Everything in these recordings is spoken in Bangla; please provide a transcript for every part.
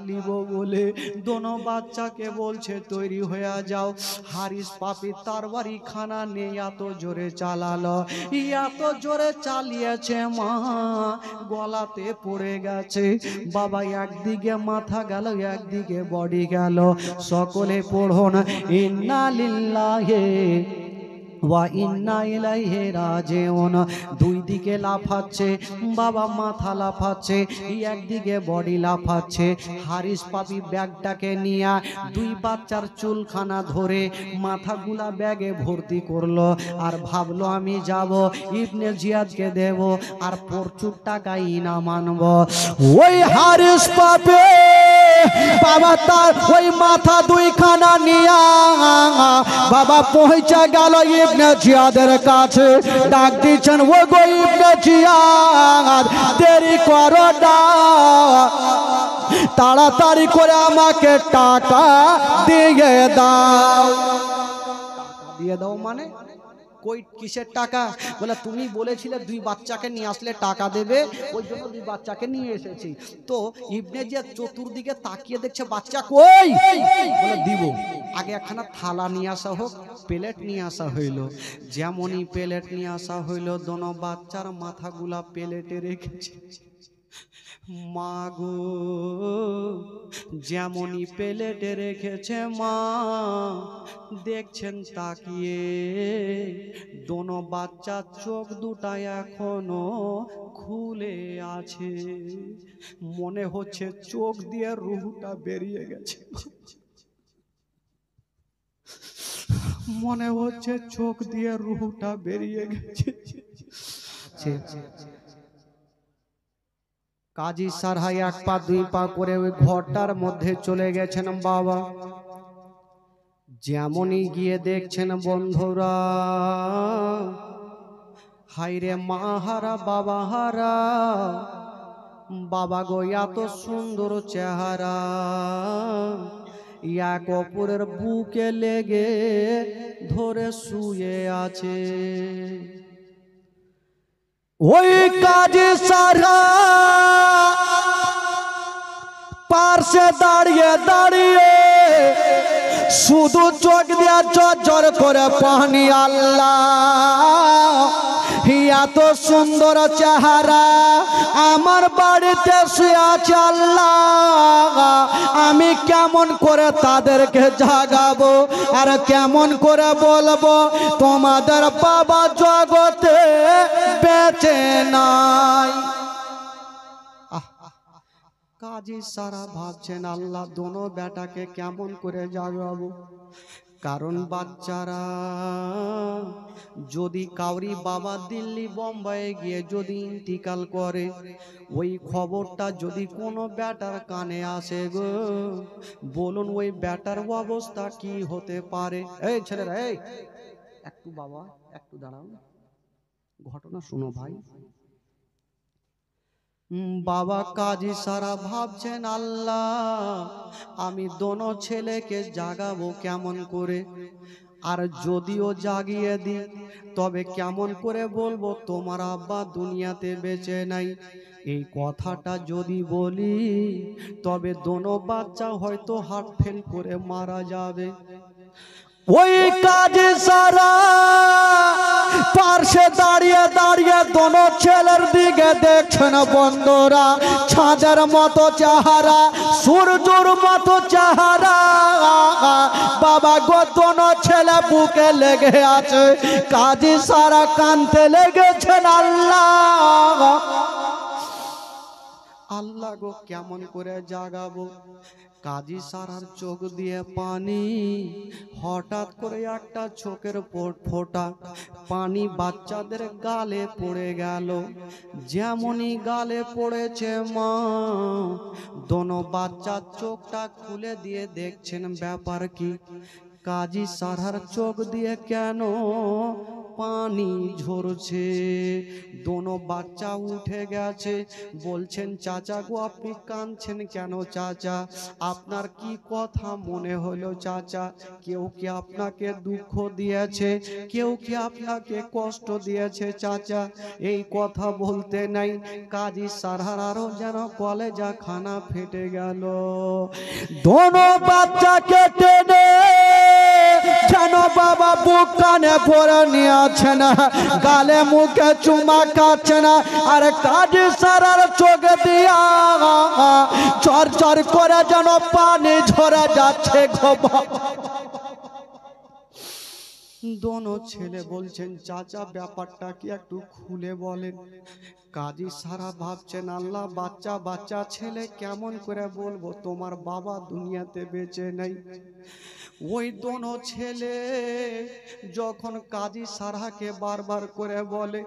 লিব বলে দোনো বাচ্চাকে বলছে তৈরি হয়ে যাও। হারিস পাপি তার বাড়ি খানা নেই, এত জোরে চালালো, এত জোরে চালিয়েছে মা গলাতে পড়ে গেছে। বাবা একদিকে মাথা গেল, একদিকে বডি গেল। সকলে পড়ুন ইন্না লিল্লাহি ওয়া ইন্না ইলাইহি রাজিউন। দুই দিকে লাফাচ্ছে বাবা, মাথা লাফাচ্ছে, একদিকে বডি লাফাচ্ছে। হারিস পাপি ব্যাগটাকে নিয়ে দুই বাচ্চার চুলখানা ধরে মাথাগুলা ব্যাগে ভর্তি করলো আর ভাবলো আমি যাব ইবনে জিয়াদকে দেব আর প্রচুর টাকা ইনাম আনবো। ওই হারিস পাপি বাবা তার ওই মাথা দুইখানা নিয়া বাবা পৌঁছে গেল ইবনে জিয়াদের কাছে। ডাক দিচ্ছেন ও গো ইবনে জিয়াদ, দেরি করো না, তাড়াতাড়ি করে আমাকে টাকা দিয়ে দাও। দিয়ে দাও মানে কই কিসের টাকা? বলে তুমি বলেছিলে দুই বাচ্চাকে নিয়ে আসলে টাকা দেবে, ওই জন্য দুই বাচ্চাকে নিয়ে এসেছি। তো ইবনে জিয়াদ চতুর্দিকে তাকিয়ে দেখছে বাচ্চা কই, বলে দিব। আগে একখানা থালা নিয়ে আসা হোক, প্লেট নিয়ে আসা হইল। যেমনই প্লেট নিয়ে আসা হইল দোনো বাচ্চার মাথাগুলা প্লেটে রেখেছে। মা গো যেমনই প্লেটে রেখেছে মা দেখছেন তাকিয়ে, দোনো বাচ্চার চোখ দুটা এখনো খুলে আছে। মনে হচ্ছে চোখ দিয়ে রুহটা বেরিয়ে গেছে, মনে হচ্ছে চোখ দিয়ে রুহটা বেরিয়ে গেছে। কাজী সারহাই এক পা দুই পা করে ওই ঘরটার মধ্যে চলে গেছেন বাবা। যেমনই গিয়ে দেখছেন বন্ধুরা, হাইরে মা হারা বাবা হারা, বাবা গো এত সুন্দর চেহারা, এক অপরের বুকে লেগে ধরে শুয়ে আছে। ওই কাজী সারা পার্শ্বে দাঁড়িয়ে দাঁড়িয়ে শুধু চোখ দিয়া ঝরঝর করে পানি, আল্লাহ এত সুন্দর চেহারা আমার বাড়িতে শুয়ে আছে, আল্লাহ আমি কেমন করে তাদেরকে জাগাবো আর কেমন করে বলবো তোমাদের বাবা জগতে বেঁচে নাই। কাজী সারা ভাবছেন আল্লাহ দোনো বেটাকে কেমন করে জাগাবো, কারণ বাচ্চারা যদি কাউরি বাবা দিল্লি বোম্বাইয়ে গিয়ে যদি ইন্তিকাল করে, ওই খবরটা যদি কোনো বেটার কানে আসে গো, বলুন ওই বেটার অবস্থা কি হতে পারে? এই ছেলেরা এই একটু বাবা একটু দাঁড়াও, ঘটনা শুনো ভাই। বাবা কাজী সারা ভাবছেন আল্লাহ আমি দোনো ছেলেকে জাগাবো কেমন করে, আর যদিও জাগিয়ে দিই তবে কেমন করে বলবো তোমার আব্বা দুনিয়াতে বেঁচে নাই। এই কথাটা যদি বলি তবে দোনো বাচ্চা হয়তো হার্ট ফেল করে মারা যাবে। ওই কাজী সারা পার্শ্বে দাঁড়িয়ে দাঁড়িয়ে দোনো ছেলের দিকে দেখছেন বন্ধুরা, ছাদের মতো চেহারা, সূর্যের মতো চেহারা, বাবা গো দোনো ছেলে বুকে লেগে আছে। কাজী সারা কানতে লেগেছেন আল্লাহ আল্লাহ গো কেমন করে জাগাবো। কাজী সারার চোখ দিয়ে পানি, হঠাৎ করে একটা চোখের ফোঁটা পানি বাচ্চাদের গালে পড়ে গেল। যেমনই গালে পড়েছে মা দোনো বাচ্চার চোখটা খুলে দিয়ে দেখছেন ব্যাপার কি, কাজী সারার চোখ দিয়ে কেন পানি ঝরছে। দোনো বাচ্চা উঠে গেছে, বলছেন চাচা গো আপনি কাঁদছেন কেন চাচা? আপনার কি কথা মনে হলো চাচা? কেউ কি আপনাকে দুঃখ দিয়েছে? কেউ কি আপনাকে কষ্ট দিয়েছে চাচা? এই কথা বলতে নাই কাজী সারহারও যেন কলেজা খানা ফেটে গেল। দোনো বাচ্চাকে টেনে যেন বাবা বুক কানে ভরে নিয়েছে না, গালে মুখে চুমা খাচ্ছে না, আর কাজী সারার চোখ দিয়া চর চর করে যেন পানি ঝরে যাচ্ছে গো বাবা। দোনো ছেলে বলছেন চাচা ব্যাপারটা কি একটু খুলে বলেন। কাজী সারা ভাবছেন আল্লাহ বাচ্চা বাচ্চা ছেলে কেমন করে বলবো তোমার বাবা দুনিয়াতে বেঁচে নেই। ওই দোনো ছেলে যখন কাজী সারাকে বারবার করে বলে,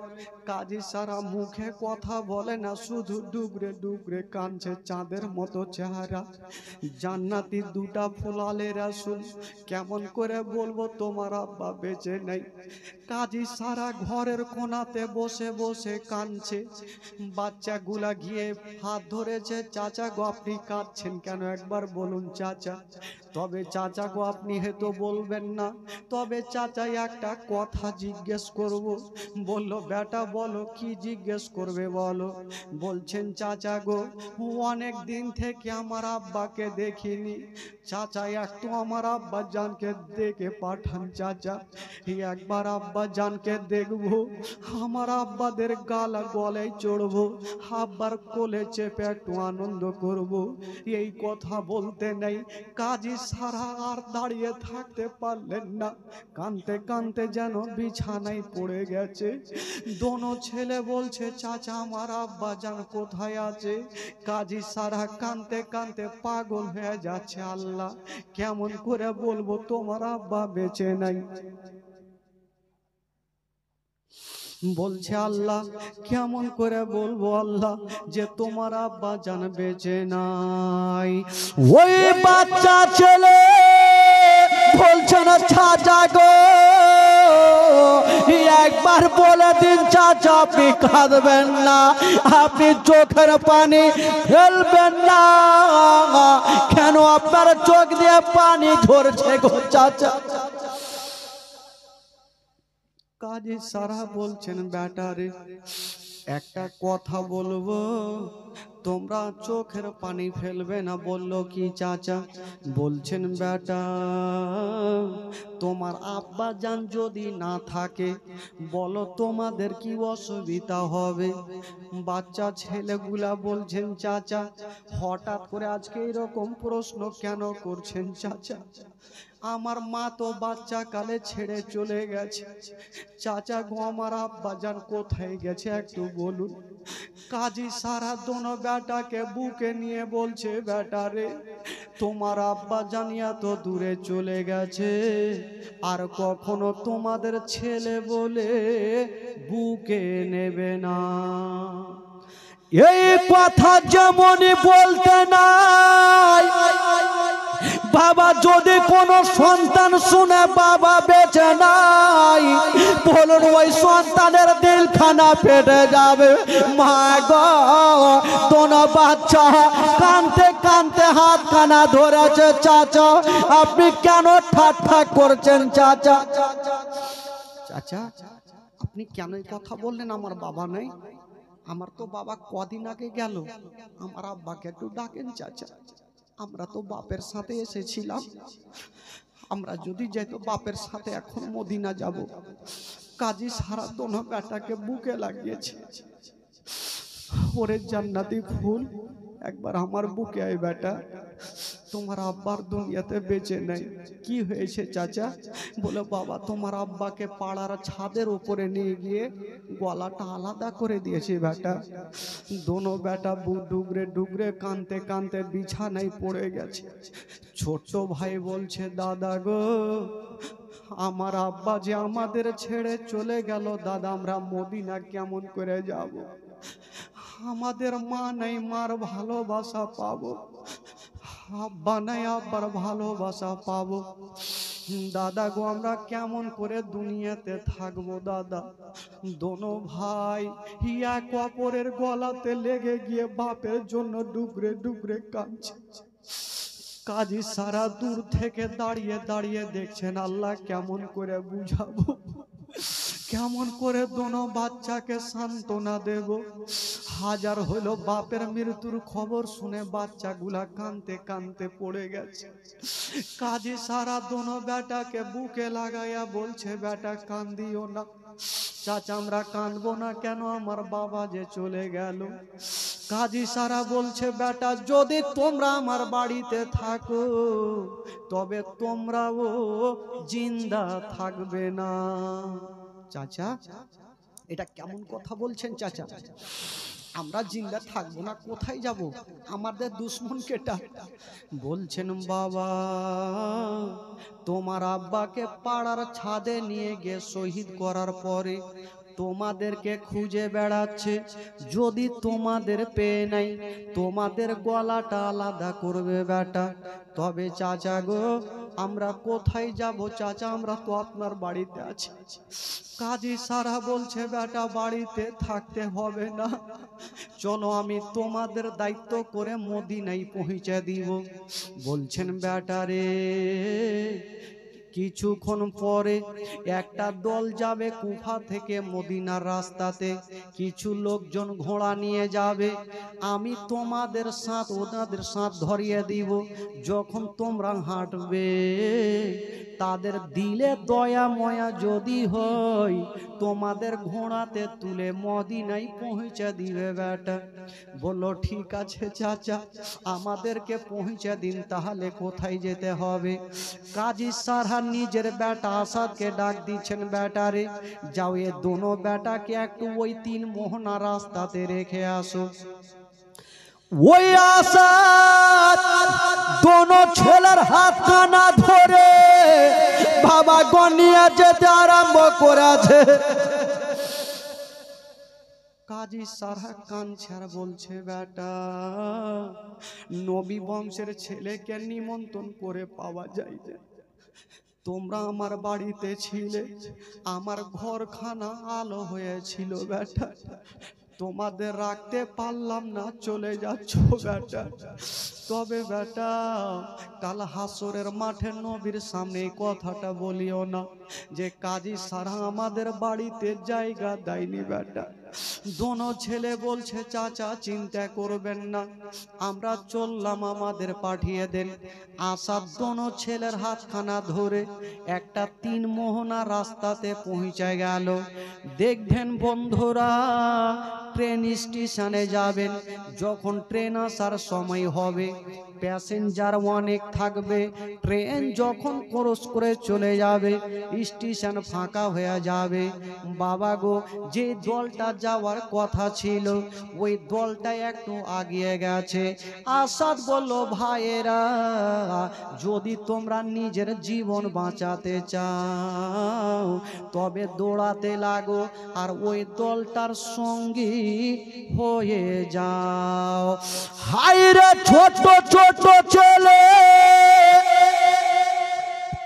কাজী সারা মুখে কথা বলে না, শুধু ডুগরে ডুগরে কাঁদছে, চাঁদের মতো চেহারা, জান্নাতি দুটা ফুলালে রাসূল, কেমন করে বলবো তোমার আব্বা বেঁচে নেই। কাজী সারা ঘরের কোণাতে বসে বসে কাঁদছে। বাচ্চাগুলা গিয়ে হাত ধরেছে, চাচা গো আপনি কাঁদছেন কেন একবার বলুন চাচা। তবে চাচা গো আপনি হয়তো বলবেন না, তবে চাচা একটা কথা জিজ্ঞেস করব। বলল বেটা বলো কি জিজ্ঞেস করবে বলো। বলছেন চাচা গো অনেক দিন থেকে আমার আব্বাকে দেখিনি, চাচা একটু আমার আব্বা জানকে দেখে পাঠান চাচা, একবার আব্বা জানকে দেখবো, আমার আব্বাদের গালা গলায় চড়বো, আব্বার কোলে চেপে একটু আনন্দ করব। এই কথা বলতে নেই কাজী সারা আর দাঁড়িয়ে থাকতে পারলেন না, কাঁদতে কাঁদতে যেন বিছানায় পড়ে গেছে। দোনো ছেলে বলছে চাচা আমার আব্বা জান কোথায় আছে? কাজী সারা কাঁদতে কাঁদতে পাগল হয়ে যাচ্ছে, আল্লাহ কেমন করে বলবো তোমার আব্বা বেঁচে নাই। বলছে আল্লাহ কেমন করে বলবো আল্লাহ যে তোমার আব্বা জান বেঁচে নাই। ওই বাচ্চা ছেলে বলছে না চাচা গো একবার বলে দিন চাচা আপনি কাঁদবেন না, আপনি চোখের পানি ফেলবেন না, কেন আপনার চোখ দিয়ে পানি ঝরছে গো চাচা। কাজী সারা বলছেন বেটারে একটা কথা বলবো, তোমরা চোখের পানি ফেলবে না। বলল কি চাচা? বলছেন বেটা তোমার আব্বা জান যদি না থাকে বলো তোমাদের কি অসুবিধা হবে? বাচ্চা ছেলেগুলা বলছেন চাচা হঠাৎ করে আজকে এরকম প্রশ্ন কেন করছেন চাচা? আমার মা তো বাচ্চা কালে ছেড়ে চলে গেছে, চাচা গো আমার আব্বা জান কোথায় গেছে একটু বলুন। কাজী সারা দোনো বেটাকে বুকে নিয়ে বলছে বেটা রে তোমার আব্বা জানিয়া তো দূরে চলে গেছে, আর কখনো তোমাদের ছেলে বলে বুকে নেবে না। এই কথা যেমনই বলতে নাই বাবা যদি কোন সন্তান শুনে বাবা বেঁচে নাই বলুন ওই সন্তানের দিলখানা ফেটে যাবে। মা গো দোনো বাচ্চা কানতে কানতে হাত খানা ধরেছে। চাচা আপনি কেন ঠাট্টা করছেন চাচা? চাচা আপনি কেন এই কথা বললেন আমার বাবা নেই? আমার তো বাবা কদিন আগে গেল, আমার আব্বাকে একটু ডাকেন চাচা, আমরা তো বাপের সাথে এসেছিলাম, আমরা যদি যেত বাপের সাথে এখন মদিনা যাব। কাজী সারা দোনো বেটাকে বুকে লাগিয়েছে, ওরে জান্নাতি ফুল একবার আমার বুকে আয় বেটা, তোমার আব্বার দুনিয়াতে বেঁচে নাই। কি হয়েছে চাচা? বলে বাবা তোমার আব্বাকে পাড়ার ছাদের উপরে নিয়ে গিয়ে গলাটা আলাদা করে দিয়েছে বেটা। দোনো বেটা ডুগরে ডুগরে কানতে কানতে বিছানায় পড়ে গেছে। ছোট ভাই বলছে দাদা গো আমার আব্বা যে আমাদের ছেড়ে চলে গেল দাদা, আমরা মদিনা কেমন করে যাব? আমাদের মা নাই মার ভালোবাসা পাবো, আব্বা নাই আব্বার ভালোবাসা পাবো। দাদা গো আমরা কেমন করে দুনিয়াতে থাকবো দাদা। দোনো ভাই এক অপরের গলাতে লেগে গিয়ে বাপের জন্য ডুগরে ডুগরে কাঁদছে। কাজী সারা দূর থেকে দাঁড়িয়ে দাঁড়িয়ে দেখছেন আল্লাহ কেমন করে বুঝাবো, কেমন করে দোনো বাচ্চাকে সান্ত্বনা দেব। হাজার হলো বাপের মৃত্যুর খবর শুনে বাচ্চাগুলা কাঁদতে কাঁদতে পড়ে গেছে। কাজী সারা দোনো বেটাকে বুকে লাগাইয়া বলছে বেটা কান্দিও না। চাচা আমরা কাঁদবো না কেন, আমার বাবা যে চলে গেল। কাজী সারা বলছে বেটা যদি তোমরা আমার বাড়িতে থাকো তবে তোমরাও জিন্দা থাকবে না। চাচা এটা কেমন কথা বলছেন চাচা, আমরা জিন্দা থাকবো না কোথায় যাব, আমাদের দুশ্মন কেটা। বলছেন বাবা তোমার আব্বাকে পাড়ার ছাদে নিয়ে গিয়ে শহীদ করার পরে তোমাদেরকে খুঁজে বেড়াচ্ছে, যদি তোমাদের পেয়ে নাই তোমাদের গলাটা আলাদা করবে বেটা। তবে চাচা গো আমরা কোথায় যাব চাচা, আমরা তো আপনার বাড়িতে আছি। কাজী সারা বলছে বেটা বাড়িতে থাকতে হবে না, চলো আমি তোমাদের দায়িত্ব করে মদিনায় পৌঁছে দিব। বলছেন বেটা রে কিছুক্ষণ পরে একটা দল যাবে কুফা থেকে মদিনার রাস্তাতে, কিছু লোকজন ঘোড়া নিয়ে যাবে, আমি তোমাদের সাথ ওনাদের সাথ ধরিয়ে দিব। যখন তোমরা হাঁটবে তাদের দিলে দয়া ময়া যদি হয় তোমাদের ঘোড়াতে তুলে মদিনায় পৌঁছে দিবে বেটা। বললো ঠিক আছে চাচা আমাদেরকে পৌঁছে দিন, তাহলে কোথায় যেতে হবে। কাজী সারহা নিজের বেটা আসাদকে ডাক দিচ্ছেন বেটা রে যাও এ দোনো বেটাকে একটু ওই 3 মোহনা রাস্তাতে রেখে আসো। ওই আসাদ দোনো ছেলের হাত কানা ধরে বাবা গনিয়া যেতে আরম্ভ করেছে। কাজী সারহা কাঁদছে আর বলছে বেটা নবী বংশের ছেলেকে নিমন্ত্রণ করে পাওয়া যায় না, তোমরা আমার বাড়িতে ছিলে, আমার ঘরখানা আলো হয়েছিল বেটা, তোমাদের রাখতে পারলাম না, চলে যাচ্ছ বেটা। তবে বেটা কাল হাসরের মাঠে নবীর সামনে কথাটা বলিও না যে কাজী সারা আমাদের বাড়িতে জায়গা দেয়নি বেটা। দোনো ছেলে বলছে চাচা চিন্তা করবেন না, আমরা চললাম, আমাদের পাঠিয়ে দেন। আসাদ দোনো ছেলের হাতখানা ধরে একটা 3 মোহনা রাস্তাতে পৌঁছে গেল। দেখবেন বন্ধুরা ট্রেন স্টেশনে যাবেন, যখন ট্রেন আসার সময় হবে প্যাসেঞ্জার অনেক থাকবে, ট্রেন যখন ক্রস করে চলে যাবে স্টেশন ফাঁকা হয়ে যাবে। বাবা গো যে দলটা যাওয়ার কথা ছিল ওই দলটা একটু আগিয়ে গেছে। আসাদ বলল ভাইয়েরা যদি তোমরা নিজের জীবন বাঁচাতে চাও তবে দৌড়াতে লাগো আর ওই দলটার সঙ্গী হয়ে যাও। হায়রে ছোট ছোট ছেলে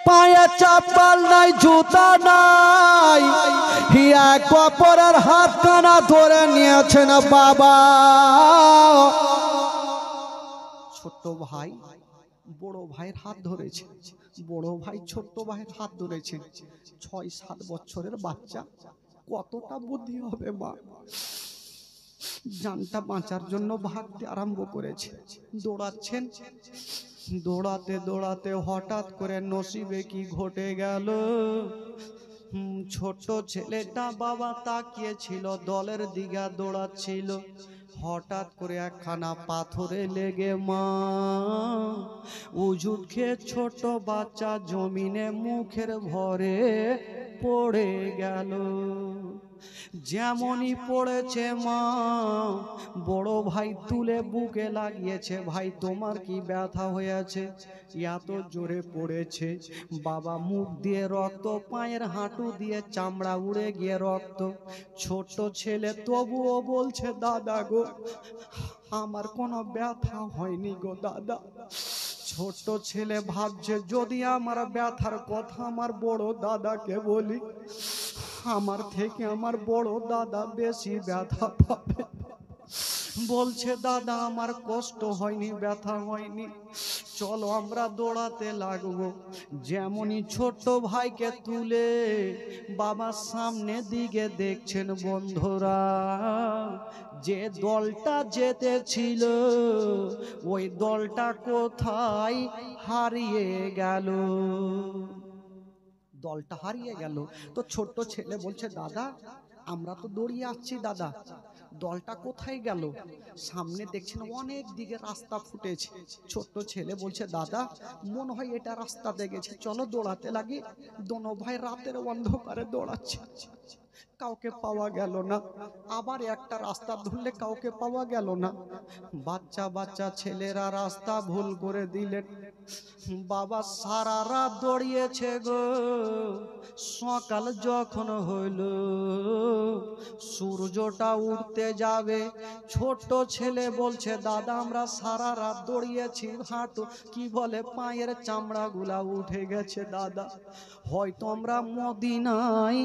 পায়ে চাপাল নাই জুতা নাই, হিয়া কপরের হাত কানা ধরে নিয়েছেন বাবা। ছোট্ট ভাই বড় ভাইয়ের হাত ধরেছে, বড় ভাই ছোট্ট ভাইয়ের হাত ধরেছে। 6-7 বছরের বাচ্চা, কতটা বুদ্ধি হবে মা। জানটা বাঁচার জন্য ভাগতে আরম্ভ করেছে, দৌড়াচ্ছেন। দৌড়াতে দৌড়াতে হঠাৎ করে নসিবে কি ঘটে গেল, ছোট ছেলেটা বাবা তাকিয়েছিল দলের দিকে দৌড়াচ্ছিল, হঠাৎ করে একখানা পাথরে লেগে মা উজুট খেয়ে ছোট বাচ্চা জমিনে মুখের ভরে পড়ে গেল। যেমনই পড়েছে মা বড় ভাই তুলে বুকে লাগিয়েছে, ভাই তোমার কি ব্যথা হয়েছে, এত জোরে পড়েছে। বাবা মুখ দিয়ে রক্ত, পায়ের হাঁটু দিয়ে চামড়া উড়ে গিয়ে রক্ত। ছোট ছেলে তবুও বলছে দাদা গো আমার কোনো ব্যথা হয়নি গো দাদা। ছোট ছেলে ভাবছে যদি আমার ব্যথার কথা আমার বড় দাদাকে বলি, আমার থেকে আমার বড় দাদা বেশি ব্যথা পাবে। বলছে দাদা আমার কষ্ট হয়নি, ব্যথা হয়নি, চলো আমরা দৌড়াতে লাগবো। যেমনই ছোট্ট ভাইকে তুলে বাবার সামনে দিকে দেখছেন বন্ধুরা, যে দলটা যেতেছিল ওই দলটা কোথায় হারিয়ে গেল। দলটা হারিয়ে গেল। তো ছোট্ট ছেলে বলছে দাদা আমরা তো দৌড়িয়ে আসছি, দাদা দলটা কোথায় গেল? সামনে দেখছেন অনেক দিকে রাস্তা ফুটেছে। ছোট্ট ছেলে বলছে দাদা মনে হয় এটা রাস্তাতে গেছে, চলো দৌড়াতে লাগি। দোনো ভাই রাতের অন্ধকারে দৌড়াচ্ছে, কাউকে পাওয়া গেল না। আবার একটা রাস্তা ধরলে কাউকে পাওয়া গেল না। বাচ্চা বাচ্চা ছেলেরা রাস্তা ভুল করে দিলেন। বাবা সারা রাত দৌড়িয়েছে গো। সকাল যখন হইল সূর্যটা উঠতে যাবে, ছোট্ট ছেলে বলছে দাদা আমরা সারা রাত দৌড়িয়েছি, হাঁটু কি বলে পায়ের চামড়া গুলা উঠে গেছে দাদা, হয়তো আমরা মদিনায়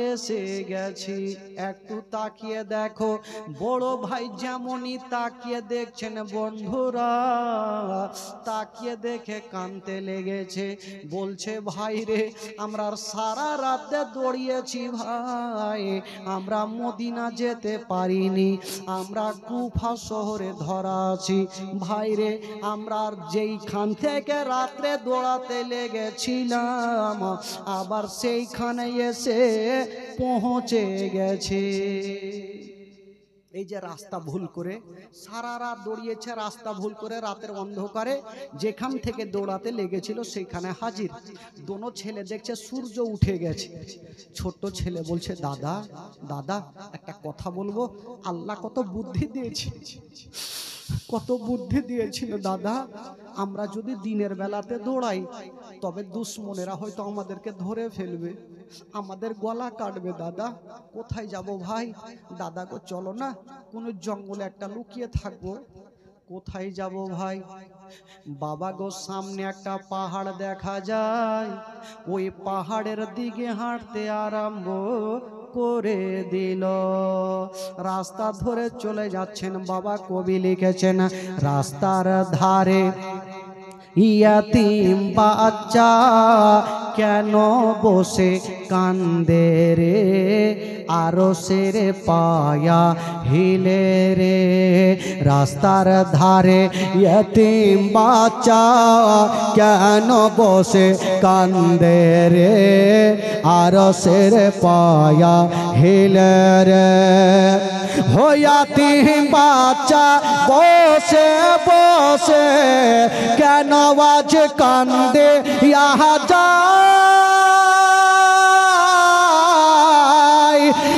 এসে গেছি। একটু তাকিয়ে দেখো। বড় ভাই যেমনই তাকিয়ে দেখছেন বন্ধুরা, তাকিয়ে দেখে কানতে লেগেছে। বলছে ভাই রে আমরা সারা রাতে দৌড়িয়েছি ভাই, আমরা মদিনা যেতে পারিনি, আমরা কুফা শহরে ধরা আছি। ভাই রে আমরা যেইখান থেকে রাত্রে দৌড়াতে লেগেছিলাম আবার সেইখানে এসে পৌঁছে গেছে। এই যে রাস্তা ভুল করে সারা রাত দৌড়িয়েছে, রাস্তা ভুল করে রাতের অন্ধকারে যেখান থেকে দৌড়াতে লেগেছিল সেইখানে হাজির। দোনো ছেলে দেখছে সূর্য উঠে গেছে। ছোট্ট ছেলে বলছে দাদা দাদা একটা কথা বলবো, আল্লাহ কত বুদ্ধি দিয়েছে, কত বুদ্ধি দিয়েছিল দাদা। আমরা যদি দিনের বেলাতে দৌড়াই তবে দুশ্মনেরা হয়তো আমাদেরকে ধরে ফেলবে, আমাদের গলা কাটবে। দাদা কোথায় যাব ভাই? দাদা গো চলো না কোনো জঙ্গলে একটা লুকিয়ে থাকবো। কোথায় যাব ভাই? বাবা গো সামনে একটা পাহাড় দেখা যায়, ওই পাহাড়ের দিকে হাঁটতে আরম্ভ করে দিল। রাস্তা ধরে চলে যাচ্ছেন। বাবা কবি লিখেছেন রাস্তার ধারে ইয়াতিম বাচ্চা কেন বসে কান্দে রে, আরশের পায়া হিলে রে। রাস্তার ধারে ইয়াতিম বাচ্চা কেন বসে কান্দে রে, আরশের পায়া হিলে রে। हो यातीम बाच्चा बसे बसे केन आज कांदे यहाँ जाए,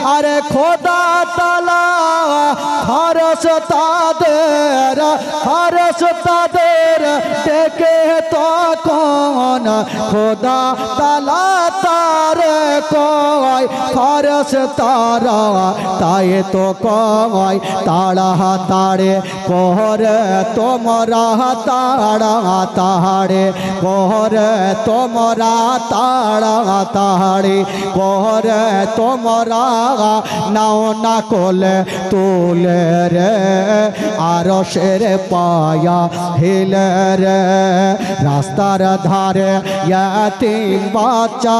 अरे खोदा ताला खरस तादेर डेके तो कौन खोदा ताला तारे कोई खरस तारा ताए तो कोई ताड़ा ताड़े कोहरे तोमरा ताड़ा ताड़े कोहरे तोमरा ताड़ा ताड़ी कोहरे तोमरा नाओ ना कोले तुले रे, आरशेर पाया हिले रे। रास्तार धारे यातीम बाच्चा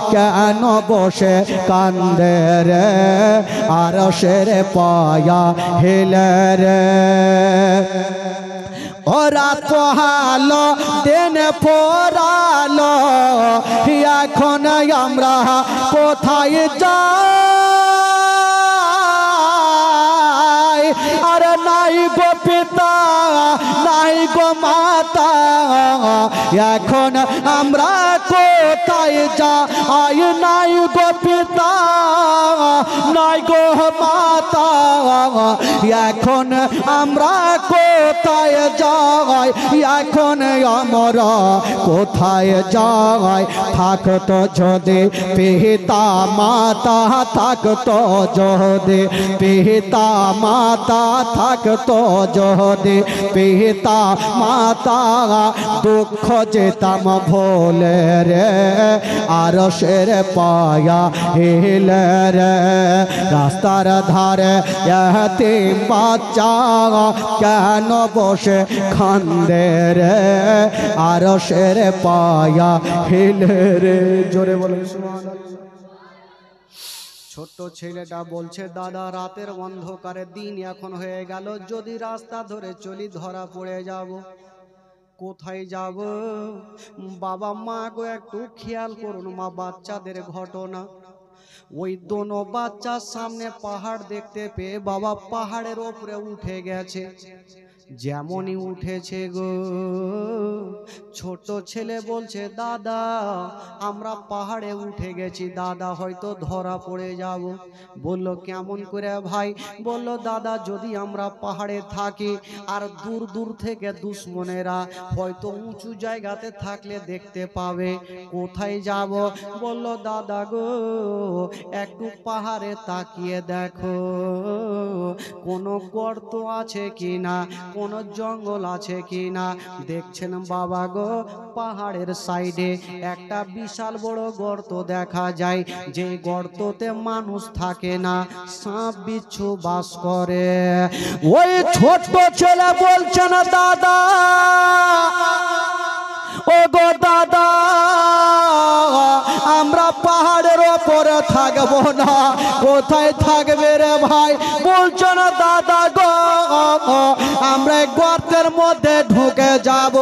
केन बसे कांदे रे, आरशेर पाया हिले रे। ওরা তো হালো দিন পড়ালো, এখন আমরা কোথায় যাই, আর নাই গো পিতা নাই গো মাতা, এখন আমরা কোথায় যাই, নাই গো পিতা নাই গো মাতা, এখন আমরা কোথায় যাই, এখন আমরা কোথায় যাই। থাকতো যদি পিতা মাতা, থাকতো যদি পিতা মাতা, থাকতো যদি পিতা মাতা, দুঃখ যেতাম ভোলে রে আরশের পায়া হিলে রে। রাস্তার ধারে এতিম বাচ্চা কেন বসে কান্দে রে আরশের পায়া হিলে রে। জোরে বলে সুবহানাল্লাহ। ছোট্ট ছেলেটা বলছে দাদা রাতের অন্ধকারে দিন এখন হয়ে গেল, যদি রাস্তা ধরে চলি ধরা পড়ে যাব, কোথায় যাব? বাবা মা গো একটু খেয়াল করুন মা বাচ্চাদের ঘটনা। ওই দোনো বাচ্চার সামনে পাহাড় দেখতে পেয়ে বাবা পাহাড়ের ওপরে উঠে গেছে। যেমনই উঠেছে গো ছোট ছেলে বলছে দাদা আমরা পাহাড়ে উঠে গেছি, দাদা হয়তো ধরা পড়ে যাব। বলল কেমন করে ভাই? বলল দাদা যদি আমরা পাহাড়ে থাকি আর দূর দূর থেকে দুশ্মনেরা হয়তো উঁচু জায়গাতে থাকলে দেখতে পাবে, কোথায় যাব? বলল দাদা গো একটু পাহাড়ে তাকিয়ে দেখো কোনো গর্ত আছে কিনা, কোনো জঙ্গল আছে কিনা। দেখছেন বাবা গো পাহাড়ের সাইডে একটা বিশাল বড় গর্ত দেখা যায়, যে গর্ততে মানুষ থাকে না, সাপ বিচ্ছু বাস করে। ওই ছোট্ট ছেলে বলছে না দাদা ও গো দাদা আমরা পাহাড়ের ওপরে থাকবো না, কোথায় থাকবে রে ভাই? বলছো না দাদা গো আমরা গর্তের মধ্যে ঢুকে যাব।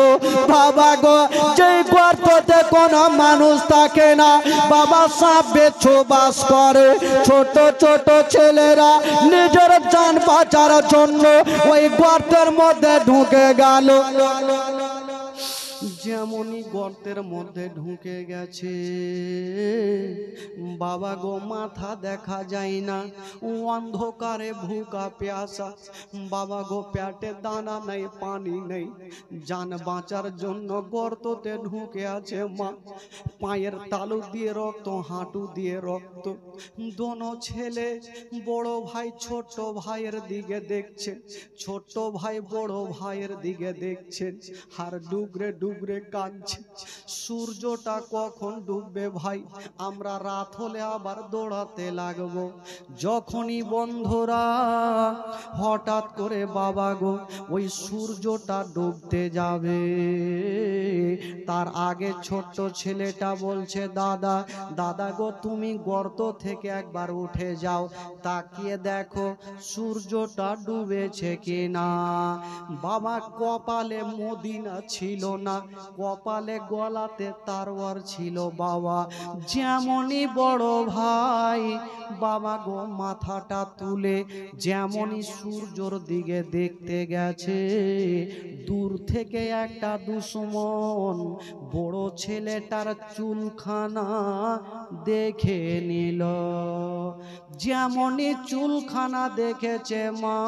বাবা গো যে গর্ততে কোনো মানুষ থাকে না বাবা, সাপ বিচ্ছু বাস করে। ছোট ছোট ছেলেরা নিজের জান বাঁচার জন্য ওই গর্তের মধ্যে ঢুকে গেল। যেমনই গর্তের মধ্যে ঢুকে গেছে বাবা গো মাথা দেখা যায় না, অন্ধকারে ভুকা প্যাসা। বাবা গো পেটে দানা নেই পানি নেই, জান বাঁচার জন্য গর্ততে ঢুকে আছে মা। পায়ের তালু দিয়ে রক্ত, হাঁটু দিয়ে রক্ত। দোনো ছেলে বড় ভাই ছোট ভাইয়ের দিকে দেখছে, ছোট ভাই বড় ভাইয়ের দিকে দেখছেন আর ডুগরে ডুগরে কাঁদছে। সূর্যটা কখন ডুববে ভাই? আমরা রাত হলে আবার দৌড়াতে লাগবো। যখনই বন্ধুরা হঠাৎ করে বাবা গো ওই সূর্যটা ডুবতে যাবে, তার আগে ছোট্ট ছেলেটা বলছে দাদা দাদা গো তুমি গর্ত থেকে একবার উঠে যাও, তাকিয়ে দেখো সূর্যটা ডুবেছে কিনা। বাবা কপালে মদিনা ছিল না, কপালে গলাতে তারওয়ার ছিল বাবা। যেমনই বড় ভাই বাবা গো মাথাটা তুলে যেমনই সূর্যর দিকে দেখতে গেছে, দূর থেকে একটা দুশ্মন বড় ছেলেটার চুলখানা দেখে নিল। যেমনই চুলখানা দেখেছে মা,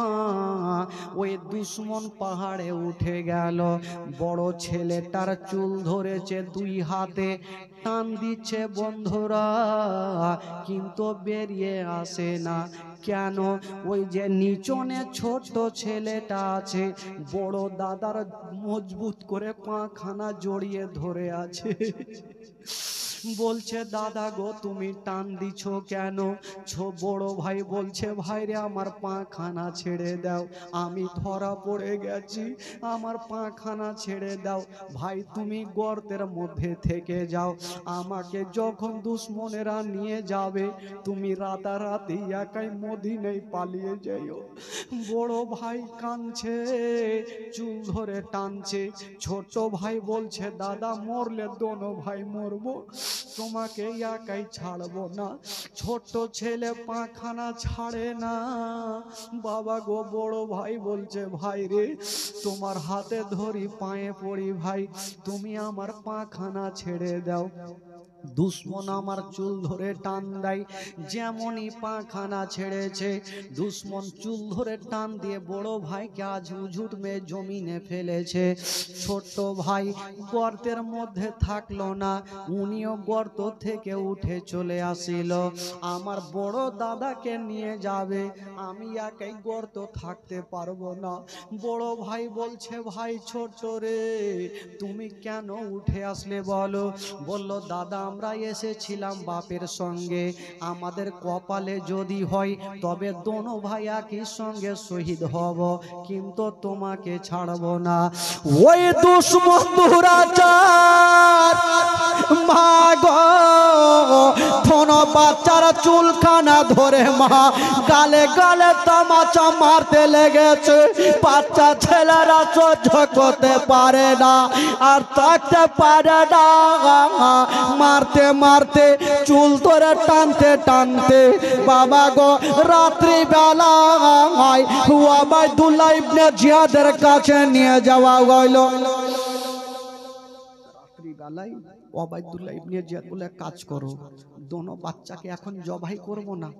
ওই দুশ্মন পাহাড়ে উঠে গেল। বড় ছেলেটার চুল ধরেছে দুই হাতে, টান দিচ্ছে বন্ধুরা, কিন্তু বেরিয়ে আসে না। কেন? ওই যে নিচনে ছোট ছেলেটা আছে, বড় দাদার মজবুত করে পাখানা জড়িয়ে ধরে আছে। বলছে দাদা গো তুমি টান দিছ কেন? বড় ভাই বলছে ভাই রে আমার পাখানা ছেড়ে দাও, আমি ধরা পড়ে গেছি, আমার পাখানা ছেড়ে দাও। ভাই তুমি গর্তের মধ্যে থেকে যাও, আমাকে যখন দুশ্মনেরা নিয়ে যাবে তুমি রাতারাতি একাই মদিনায় পালিয়ে যাইও। বড় ভাই কাঁদছে, চুল ধরে টানছে। ছোট ভাই বলছে দাদা মরলে দোনো ভাই মরবো, তোমাকে একাই ছাড়বো না। ছোট ছেলে পাখানা ছাড়ে না। বাবা গো বড় ভাই বলছে ভাই রে তোমার হাতে ধরি পায়ে পড়ি ভাই, তুমি আমার পাখানা ছেড়ে দাও। দুশ্মন আমার চুল ধরে টান দেয়, যেমনই পাখানা ছেড়েছে দুশ্মন চুল ধরে টান দিয়ে বড় ভাইকে আজ উঝুট মেয়ে জমিনে ফেলেছে। ছোট্ট ভাই গর্তের মধ্যে থাকলো না, উনিও গর্ত থেকে উঠে চলে আসিল। আমার বড় দাদাকে নিয়ে যাবে, আমি একাই গর্ত থাকতে পারবো না। বড় ভাই বলছে, ভাই ছোট রে তুমি কেন উঠে আসলে বলো? বলল, দাদা আমরা এসেছিলাম বাপের সঙ্গে, আমাদের কপালে যদি হয় তবে দোনো ভাই একই সঙ্গে শহীদ হব, কিন্তু তোমাকে ছাড়বো না। ওই দুশ্মন দুরাচার মা গো, ধনো বাচ্চারা চুলখানা ধরে মা গালে গালে তামাচা মারতে লেগেছে। বাচ্চা ছেলেরা সহ্য করতে পারে না, আর থাকতে পারে না। মারতে মারতে চুল ধরে টানতে টানতে বাবা গো রাত্রি বেলা ওবায়দুল্লাহ ইবনে জিয়াদের কাছে নিয়ে যাওয়া হইল। রাত্রি বেলায় ওবায়দুল্লাহ ইবনে জিয়াদ বলে, কাজ করো, দোনো বাচ্চাকে এখন জবাই করব না,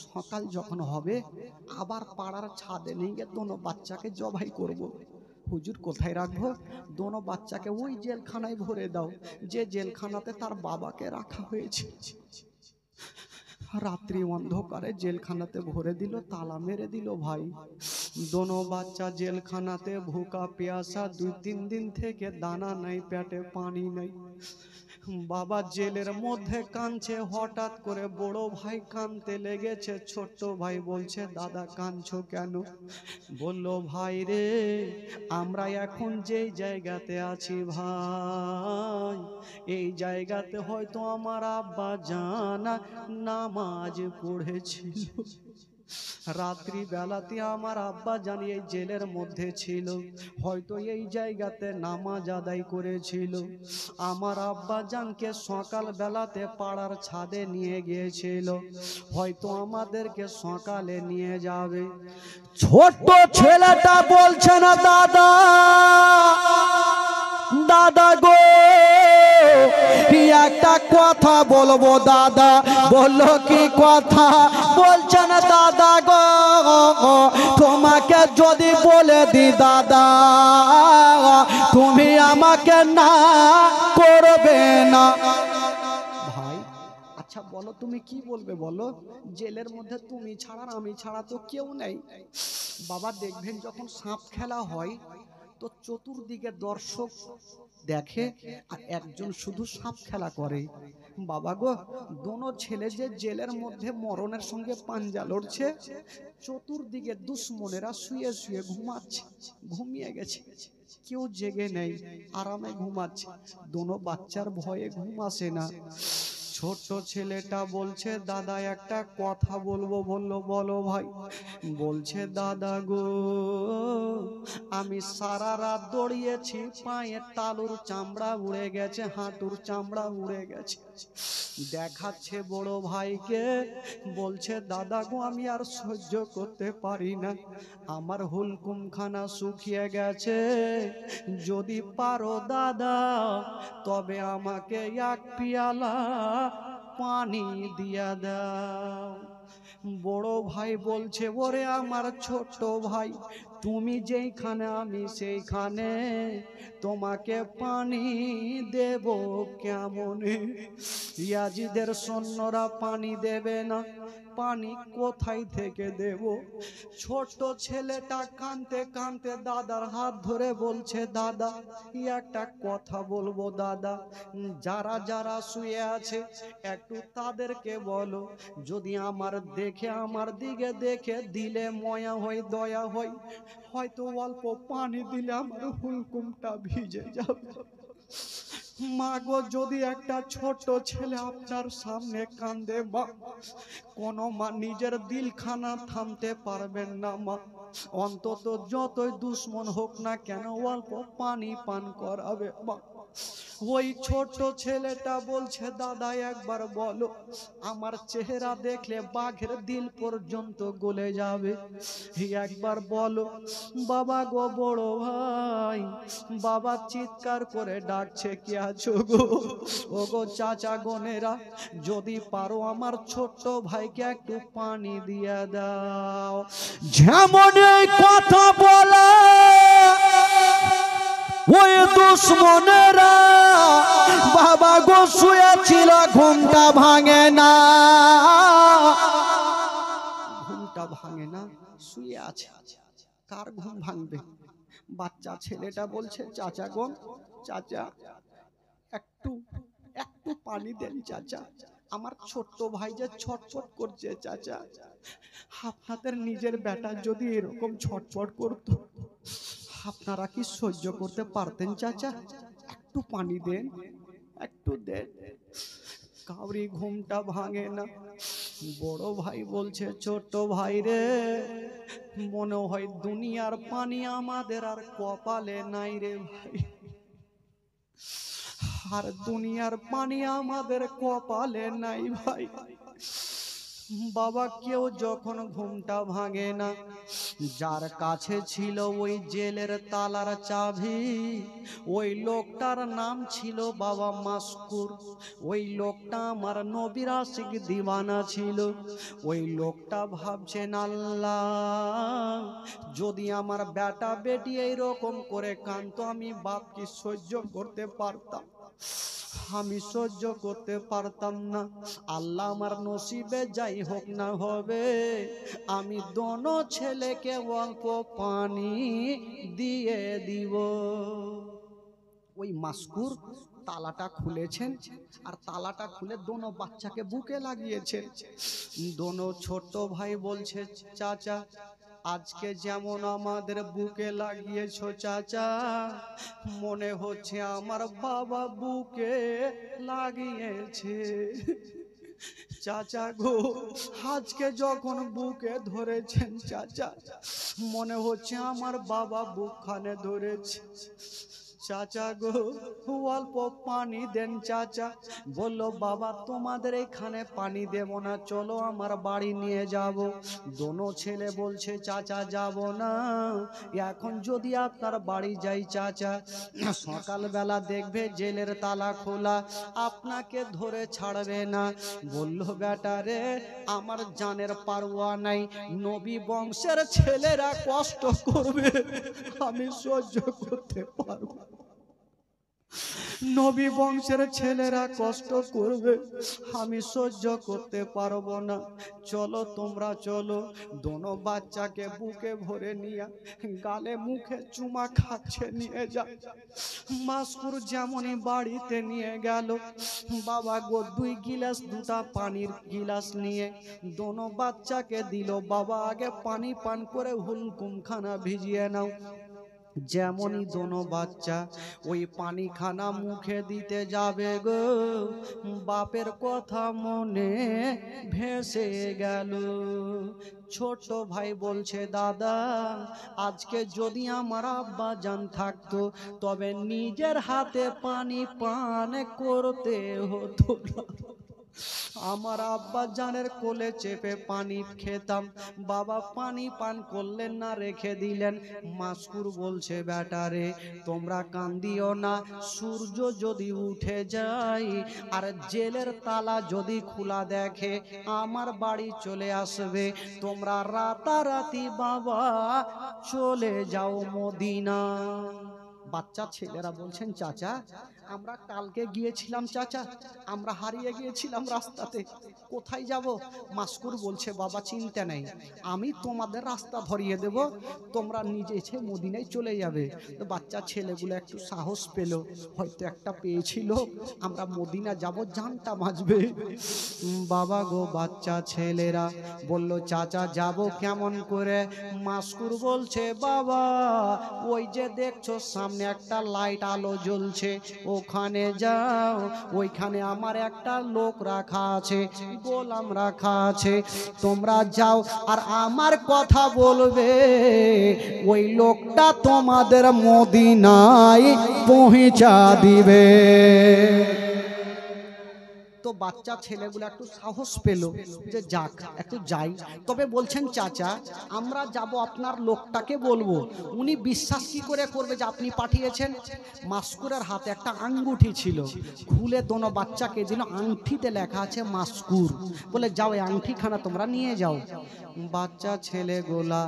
সকাল যখন হবে আবার পাড়ার ছাদে নিয়ে গিয়ে দোনো বাচ্চাকে জবাই করব। হুজুর কোথায় রাখবো? দোনো বাচ্চাকে ওই জেলখানায় ভরে দাও, যে জেলখানাতে তার বাবাকে রাখা হয়েছে। রাত্রি অন্ধকারে জেলখানাতে ভরে দিল, তালা মেরে দিল। ভাই দোনো বাচ্চা জেলখানাতে ভুকা পিয়াসা, 2-3 দিন থেকে দানা নাই, পেটে পানি নাই। বাবা জেলের মধ্যে কাঁদছে। হঠাৎ করে বড় ভাই কাঁদতে লেগেছে। ছোট্ট ভাই বলছে, দাদা কাঁদছো কেন? বলল, ভাই রে আমরা এখন যেই জায়গাতে আছি ভাই, এই জায়গাতে হয়তো আমার আব্বা জানা নামাজ পড়েছিল। রাত্রি বেলাতে আমার আব্বা জানি এই জেলের মধ্যে ছিল, হয়তো এই জায়গাতে নামাজ আদায় করেছিল। আমার আব্বা জানকে সকাল বেলাতে পাড়ার ছাদে নিয়ে গিয়েছিল, হয়তো আমাদেরকে সকালে নিয়ে যাবে। ছোট্ট ছেলেটা বলছে না, দাদা দাদা গো একটা কথা বলবো দাদা। বললো, কি কথা? বলছে না, দাদা গো তোমাকে যদি বলে দি দাদা তুমি আমাকে না করবে না। ভাই আচ্ছা বলো তুমি কি বলবে বলো? জেলের মধ্যে তুমি ছাড়া আমি ছাড়া তো কেউ নেই। বাবা দেখবেন যখন সাপ খেলা হয় তো চতুর্দিকে দর্শক দেখে আর একজন শুধু সাপ খেলা করে। বাবা গো দোনো ছেলে যে জেলের মধ্যে মরণের সঙ্গে পাঞ্জা লড়ছে, চতুর্দিকে দুশ্মনেরা শুয়ে শুয়ে ঘুমাচ্ছে, ঘুমিয়ে গেছে, কেউ জেগে নেই, আরামে ঘুমাচ্ছে। দোনো বাচ্চার ভয়ে ঘুম আসে না। ছোট ছেলেটা বলছে, দাদা একটা কথা বলবো। বললো, বলো ভাই। বলছে, দাদা গো আমি সারা রাত দৌড়িয়েছি, পায়ের তালুর চামড়া উড়ে গেছে, হাঁটুর চামড়া উড়ে গেছে। দেখাচ্ছে বড় ভাইকে, বলছে, দাদা গো আমি আর সহ্য করতে পারি না, আমার হুলকুমখানা শুকিয়ে গেছে, যদি পারো দাদা তবে আমাকে এক পিয়ালা পানি দিয়া দাও। বড় ভাই বলছে, ওরে আমার ছোট ভাই তুমি যেইখানে আমি সেইখানে, তোমাকে পানি দেব কেমনে? ইয়াজিদের সৈন্যরা পানি দেবে না, পানি কোথায় থেকে দেব? ছোট ছেলেটা কাঁদতে কাঁদতে দাদার হাত ধরে বলছে, দাদা একটা কথা বলবো দাদা, যারা যারা শুয়ে আছে একটু তাদেরকে বলো, যদি আমার দেখে আমার দিকে দেখে দিলে ময়া হয়, দয়া হয়, হয়তো অল্প পানি দিলে আমার হুলকুমটা ভিজে যাবে। মা গো যদি একটা ছোট ছেলে আপনার সামনে কান্দে মা, কোন মা নিজের দিলখানা থামতে পারবেন না মা, অন্তত যতই দুশ্মন হোক না কেন অল্প পানি পান করাবে মা। ওই ছোট ছেলেটা বলছে দাদা একবার বলো, আমার চেহারা দেখলে বাঘের দিল পর্যন্ত গলে যাবে, একবার বলো। বাবা গো বড় ভাই, বাবা চিৎকার করে ডাকছে, কে আছো গো? ও গো চাচা গনেরা, যদি পারো আমার ছোট্ট ভাইকে একটু পানি দিয়ে দাও। যেমন এই কথা বলা ওই দুশ্মনেরা বাবা গো শুয়েছিল, ঘুমটা ভাঙে না, ঘুমটা ভাঙে না, শুয়ে আছে। কার ঘুম ভাঙবে? বাচ্চা ছেলেটা বলছে চাচা গো, চাচা একটু একটু পানি দেন চাচা, আমার ছোট্ট ভাই যে ছটফট করছে চাচা। আপনাদের নিজের বেটা যদি এরকম ছটফট করতো, আপনারা কি সহ্য করতে পারতেন চাচা? একটু পানি দেন, একটু দেন। কাউরি ঘুমটা ভাঙে না। বড় ভাই বলছে ছোট ভাই রে, মনে হয় দুনিয়ার পানি আমাদের আর কপালে নাই রে ভাই, আর দুনিয়ার পানি আমাদের কপালে নাই ভাই। বাবা কেউ যখন ঘুমটা ভাঙে না, যার কাছে ছিল ওই জেলের তালার চাবি, ওই লোকটার নাম ছিল বাবা মাসকুর। ওই লোকটা আমার নবীর আশিক দিওয়ানা ছিল। ওই লোকটা ভাবছেন আল্লাহ, যদি আমার বেটা বেটি এইরকম করে কাঁদতো, আমি বাপ কি সহ্য করতে পারতাম? আমি সহ্য করতে পারতাম না। আল্লাহ আমার নসিবে যাই হোক না হবে, আমি দোনো ছেলেকে অল্প পানি দিয়ে দিব। ওই মাসকুর তালাটা খুলেছেন, আর তালাটা খুলে দোনো বাচ্চাকে বুকে লাগিয়েছেন। দোনো ছোট ভাই বলছে চাচা, আজকে যেমন আমাদের বুকে লাগিয়েছো চাচা, মনে হচ্ছে আমার বাবা বুকে লাগিয়েছে। চাচা গো, আজকে যখন বুকে ধরেছেন চাচা, মনে হচ্ছে আমার বাবা বুকখানে ধরেছে। চাচা গো, অল্প পানি দেন চাচা। বললো বাবা তোমাদের এখানে পানি দেব না, চলো আমার বাড়ি নিয়ে যাব। দোনো ছেলে বলছে চাচা যাব না, এখন যদি আপনার বাড়ি যাই চাচা, সকালবেলা দেখবে জেলের তালা খোলা, আপনাকে ধরে ছাড়বে না। বললো বেটা রে, আমার জানের পারোয়া নাই, নবী বংশের ছেলেরা কষ্ট করবে, আমি সহ্য করতে পারবো। নবী বংশের ছেলেরা কষ্ট করবে, আমি সহ্য করতে পারবো না। চলো তোমরা চলো। দোনো বাচ্চাকে বুকে ভরে নিয়ে গালে মুখে চুমা খাচ্ছে নিয়ে যা। মাসকুর যেমনই বাড়িতে নিয়ে গেল, বাবা গো 2 গিলাস, 2টা পানির গিলাস নিয়ে দোনো বাচ্চাকে দিল, বাবা আগে পানি পান করে হুলকুমখানা ভিজিয়ে নাও। যেমনই দোনো বাচ্চা ওই পানি খানা মুখে দিতে যাবে গো, বাপের কথা মনে ভেসে গেল। ছোট ভাই বলছে দাদা, আজকে যদি আমার আব্বা জান থাকতো, তবে নিজের হাতে পানি পান করতে হতো না, আমার আব্বা জানের কোলে চেপে পানি খেতাম। বাবা পানি পান করলেন না, রেখে দিলেন। মাসকুর বলছে বেটারে তোমরা কান্দিও না, সূর্য যদি উঠে যায় আর জেলের তালা যদি খোলা দেখে, আমার বাড়ি চলে আসবে, তোমরা রাতারাতি বাবা চলে যাও মদিনা। বাচ্চা ছেলেরা বলছেন চাচা, আমরা কালকে গিয়েছিলাম চাচা, আমরা হারিয়ে গিয়েছিলাম রাস্তাতে, কোথায় যাব? মাসকুর বলছে বাবা চিন্তা নেই, আমি তোমাদের রাস্তা ধরিয়ে দেব, তোমরা নিজে এসে মদিনায় চলে যাবে। তো বাচ্চা ছেলেগুলো একটু সাহস পেল, হয়তো একটা পেয়েছিল, আমরা মদিনা যাব, জানটা বাঁচবে। বাবা গো, বাচ্চা ছেলেরা বলল চাচা যাব কেমন করে? মাসকুর বলছে বাবা, ওই যে দেখছো সামনে সামনে একটা লাইট আলো জ্বলছে, ওখানে যাও, ওইখানে আমার একটা লোক রাখা আছে, গোলাম রাখা আছে, তোমরা যাও আর আমার কথা বলবে, ওই লোকটা তোমাদের মদিনায় পৌঁছা দিবে। তো বাচ্চা ছেলেগুলো একটু সাহস পেল যে যাক একটু যাই। তবে বলছেন চাচা আমরা যাব, আপনার লোকটাকে বলবো, উনি বিশ্বাস কি করে করবে যে আপনি পাঠিয়েছেন? মাস্কুরের হাতে একটা আঙ্গুঠি ছিল, খুলে দোনো বাচ্চাকে দিল, আংটিতে লেখা আছে মাস্কুর, বলে যাও এই আংটিখানা তোমরা নিয়ে যাও। বাচ্চা ছেলেগুলা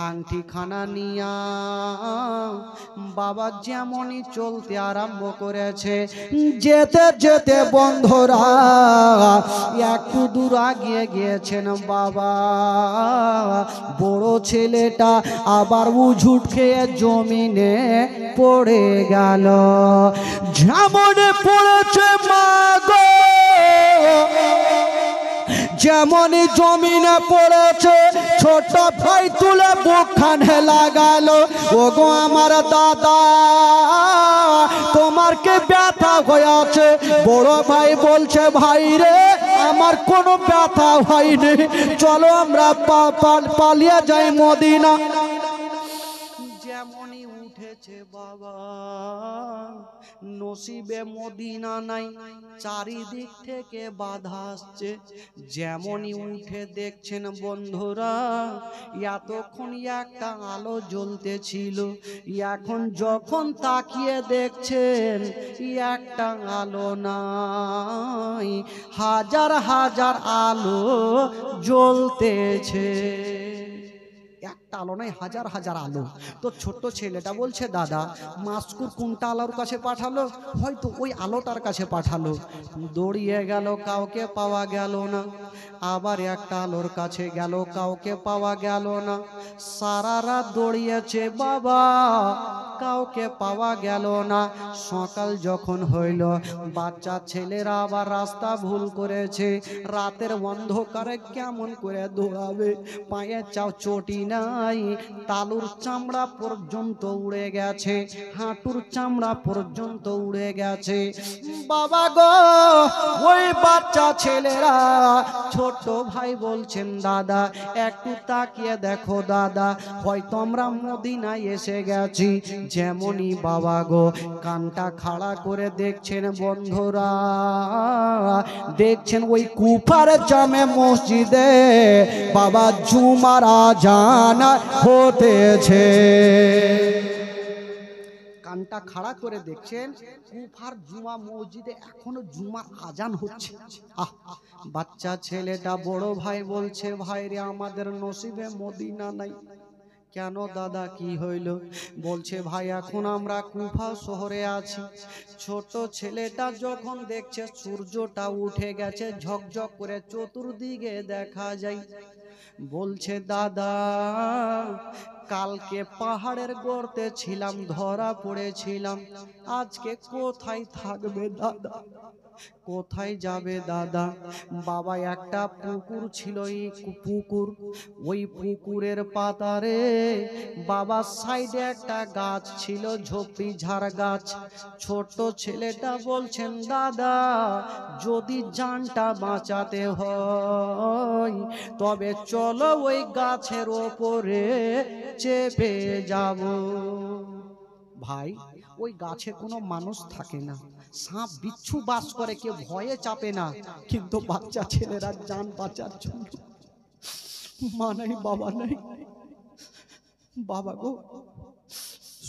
আংটিখানা নিয়া বাবা যেমনই চলতে আরম্ভ করেছে, যেতে যেতে বন্ধুরা একটু দূর আগিয়ে গিয়েছেন বাবা, বড় ছেলেটা আবার উঝুট খেয়ে জমিনে পড়ে গেল। যেমন পড়েছে মা গো, যেমনই জমিনে পড়েছে ছোট ভাই তুলে বুকখানে লাগালো, ওগো আমার দাদা তোমার কে ব্যথা হয়েছে? বড় ভাই বলছে ভাই রে আমার কোনো ব্যথা হয়নি, চলো আমরা পালিয়ে যাই মদিনা। যেমনই উঠেছে বাবা নসিবে মদিনা নাই, চারিদিক থেকে বাধা আসছে। যেমনই উঠে দেখছেন বন্ধুরা এতক্ষণ একটা আলো জ্বলতেছিল, এখন যখন তাকিয়ে দেখছেন একটা আলো নাই, হাজার হাজার আলো জ্বলতেছে। একটা আলো নাই, হাজার হাজার আলো। তো ছোট্ট ছেলেটা বলছে দাদা মাস্কুর কোনটা আলোর কাছে পাঠালো? হয়তো ওই আলোটার কাছে পাঠালো। দৌড়িয়ে গেল, কাউকে পাওয়া গেল না। আবার একটা আলোর কাছে গেল, কাউকে পাওয়া গেল না। সারা রাত দৌড়িয়েছে বাবা, কাউকে পাওয়া গেল না। সকাল যখন হইল বাচ্চা ছেলেরা আবার রাস্তা ভুল করেছে, রাতের অন্ধকারে কেমন করে দৌড়াবে, পায়ে চাও চটি নাই, তালুর চামড়া পর্যন্ত উড়ে গেছে, হাঁটুর চামড়া পর্যন্ত উড়ে গেছে। বাবা গো ওই বাচ্চা ছেলেরা, ছোট ভাই বলছেন দাদা একটু তাকিয়ে দেখো দাদা, হয়তো আমরা মদিনায় এসে গেছি। যেমনই বাবা গো কানটা খাড়া করে দেখছেন বন্ধুরা, দেখছেন ওই কুফার জামে মসজিদে বাবা জুমার আজান হতেছে। কানটা খাড়া করে দেখছেন কুফার জুমা মসজিদে এখনো জুমার আজান হচ্ছে। বাচ্চা ছেলেটা বড় ভাই বলছে ভাই রে আমাদের নসিবে মদিনা নাই। কেন দাদা কি হইল? বলছে ভাই এখন আমরা কুফা শহরে আছি। ছোট ছেলেটা যখন দেখছে সূর্যটা উঠে গেছে ঝকঝক করে চতুর্দিকে দেখা যায়, বলছে দাদা কালকে পাহাড়ের গর্তে ছিলাম, ধরা পড়েছিলাম, আজকে কোথায় থাকবে দাদা, কোথায় যাবে দাদা? বাবা একটা পুকুর ছিল, এই পুকুর, ওই পুকুরের পাতারে বাবা সাইডে একটা গাছ ছিল, ঝোপড়ি ঝাড় গাছ। ছোট ছেলেটা বলছেন দাদা যদি জানটা বাঁচাতে হয় তবে চলো ওই গাছের ওপরে চেপে যাব। ভাই ওই গাছে কোনো মানুষ থাকে না, সাপ বিচ্ছু বাস করে, কেউ ভয়ে চাপে না, কিন্তু বাচ্চা ছেলেরা জান বাঁচার জন্য মা নাই বাবা নাই। বাবা গো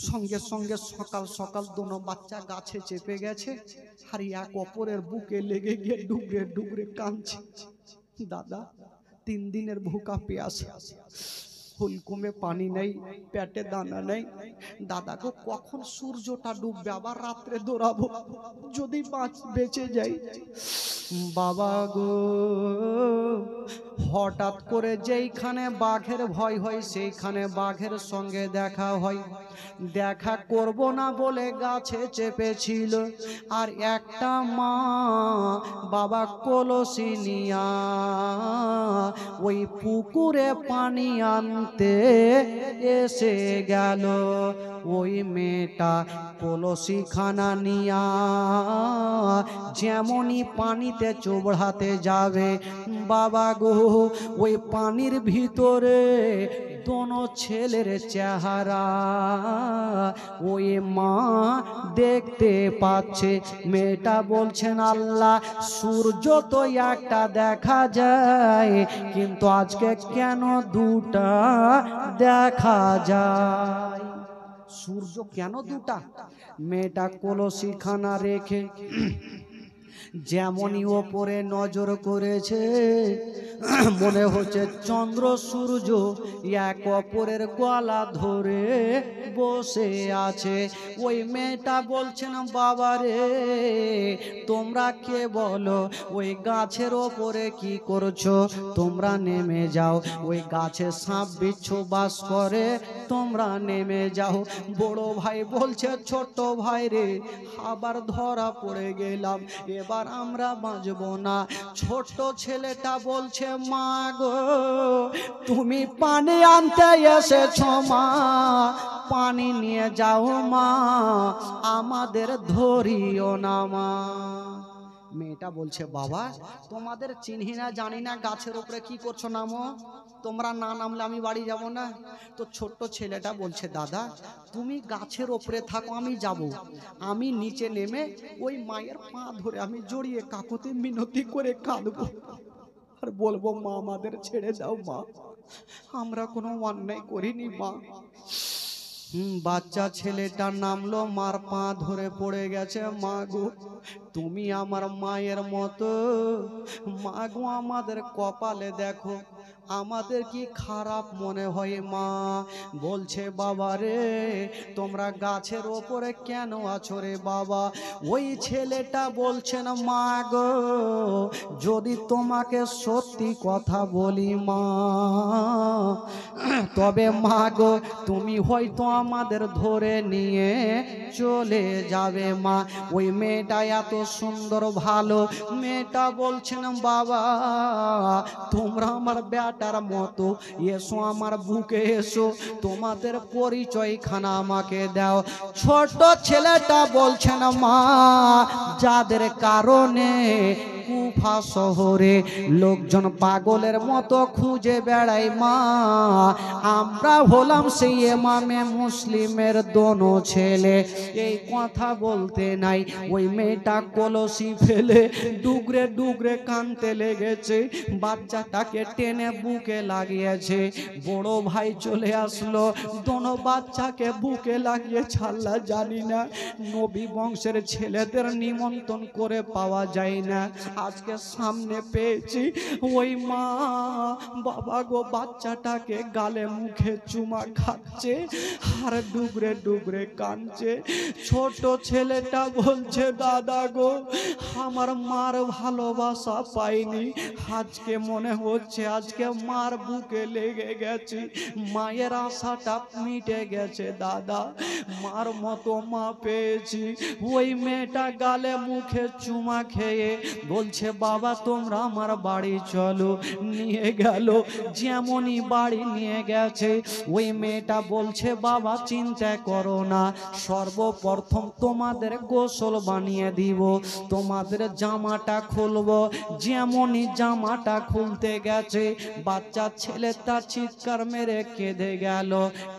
সঙ্গে সঙ্গে সকাল সকাল দোনো বাচ্চা গাছে চেপে গেছে, আর এক অপরের বুকে লেগে গিয়ে ডুবরে ডুবরে কাঁদছে। দাদা 3 দিনের ভুকা পেয়াসা, হুলকুমে পানি নেই, পেটে দানা নেই। দাদাকে কখন সূর্যটা ডুববে, আবার রাত্রে দৌড়াবো, যদি বেঁচে যাই। বাবা গো হঠাৎ করে যেইখানে বাঘের ভয় হয় সেইখানে বাঘের সঙ্গে দেখা হয়। দেখা করব না বলে গাছে চেপেছিল, আর একটা মা বাবা কলসি নিয়া ওই পুকুরে পানি আনতে এসে গেল। ওই মেয়েটা কলসি খানা নিয়া যেমনই পানিতে চোবড়াতে যাবে, বাবা গো ওই পানির ভিতরে দোনো ছেলের চেহারা ওই মা দেখতে পাচ্ছে। মেয়েটা বলছেন, আল্লাহ সূর্য তো একটা দেখা যায়, কিন্তু আজকে কেন দুটা দেখা যায়? সূর্য কেন দুটা? মেয়েটা কলসি খানা রেখে যেমনই ওপরে নজর করেছে, মনে হচ্ছে চন্দ্র সূর্য এক অপরের গলা ধরে বসে আছে। ওই মেয়েটা বলছেন, বাবা রে তোমরা কে বলো, ওই গাছের ওপরে কি করছো? তোমরা নেমে যাও, ওই গাছে সাপ বিচ্ছু বাস করে, তোমরা নেমে যাও। বড় ভাই বলছে, ছোট ভাই রে আবার ধরা পড়ে গেলাম, এবার আমরা বাঁচব না। ছোট ছেলেটা বলছে, মা গো তুমি পানি আনতে এসেছো মা, পানি নিয়ে যাও মা, আমাদের ধরিও না মা। মেয়েটা বলছে, বাবা তোমাদের চিনি না জানি না, গাছের উপরে কি করছো, নামো, তোমরা না নামলে আমি বাড়ি যাব না। তো ছোট্ট ছেলেটা বলছে, দাদা তুমি গাছের ওপরে থাকো, আমি যাব। আমি নিচে নেমে ওই মায়ের পা ধরে আমি জড়িয়ে কাকুতে মিনতি করে কাঁদবো আর বলবো, মা আমাদের ছেড়ে দাও মা, আমরা কোনো অন্যায় করিনি মা। বাচ্চা ছেলেটা নামলো, মার পা ধরে পড়ে গেছে, মা গো তুমি আমার মায়ের মতো, মা গো আমাদের কপালে দেখো, আমাদের কি খারাপ মনে হয় মা? বলছে, বাবা রে তোমরা গাছের ওপরে কেন আছো রে বাবা? ওই ছেলেটা বলছেন, মা গো যদি তোমাকে সত্যি কথা বলি মা, তবে মা গো তুমি হয়তো আমাদের ধরে নিয়ে চলে যাবে মা। ওই মেয়েটা এত সুন্দর ভালো, মেয়েটা বলছেন, বাবা তোমরা আমার বেটার মতো, এসো আমার বুকে এসো, তোমাদের পরিচয় খানা আমাকে দাও। ছোট ছেলেটা বলছেন, মা যাদের কারণে কুফা শহরে লোকজন পাগলের মতো খুঁজে বেড়ায় মা, আমরা হলাম সেই ইমামে মুসলিমের দোনো ছেলে। এই কথা বলতে নাই ওই মেয়েটা কলসি ফেলে ডুগরে ডুগরে কাঁদতে লেগেছে, বাচ্চাটাকে টেনে বুকে লাগিয়েছে। বড় ভাই চলে আসলো, দোনো বাচ্চাকে বুকে লাগিয়ে ছাড়লা। জানি না নবী বংশের ছেলেদের নিমন্ত্রণ করে পাওয়া যায় না, আজকে সামনে পেয়েছি। ওই মা বাবা গো বাচ্চাটাকে গালে মুখে চুমা খাচ্ছে আর ডুগরে ডুগরে কাঁদছে। ছোট ছেলেটা বলছে, দাদা গো আমার মার ভালোবাসা পাইনি, আজকে মনে হচ্ছে আজকে মার বুকে লেগে গেছি, মায়ের আশাটা মিটে গেছে দাদা, মার মতো মা পেয়েছি। ওই মেয়েটা গালে মুখে চুমা খেয়ে বলছে, বাবা তোমরা আমার বাড়ি চলো। নিয়ে গেল, যেমনই বাড়ি নিয়ে গেছে ওই মেয়েটা বলছে, বাবা চিন্তা করো না, সর্বপ্রথম তোমাদের গোসল বানিয়ে দিব, তোমাদের জামাটা খুলবো। যেমনই জামাটা খুলতে গেছে বাচ্চা ছেলেটা চিৎকার মেরে কেঁদে গেল।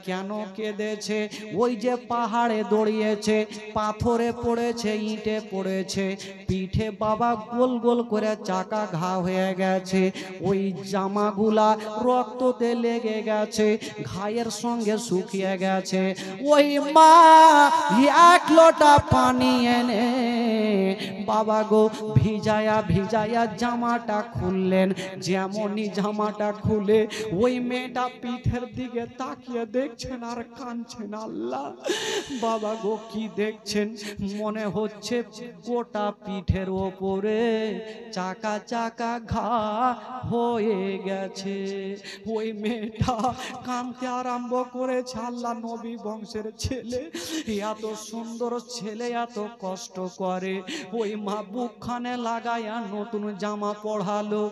কেন কেঁদেছে? ওই যে পাহাড়ে দৌড়িয়েছে, পাথরে পড়েছে, ইটে পড়েছে, পিঠে বাবা গোল গোল করে চাকা ঘা হয়ে গেছে, ওই জামাগুলা রক্ততে লেগে গেছে, ঘায়ের সঙ্গে শুকিয়ে গেছে। ওই মা এক লোটা পানি এনে বাবা গো ভিজায়া ভিজায়া জামাটা খুললেন। যেমনই জামাটা খুলে ওই মেয়েটা পিঠের দিকে তাকিয়ে দেখছেন আর কাঁদছেন। আল্লাহ বাবা গো কি দেখছেন? মনে হচ্ছে গোটা পিঠের ওপরে চাকা চাকা ঘা হয়ে গেছে। ওই মেয়েটা কাঁদতে আরম্ভ করেছে। আল্লাহ নবী বংশের ছেলে, এত সুন্দর ছেলে এত কষ্ট করে। ওই মা বুকখানে লাগাইয়া নতুন জামা পড়ালো,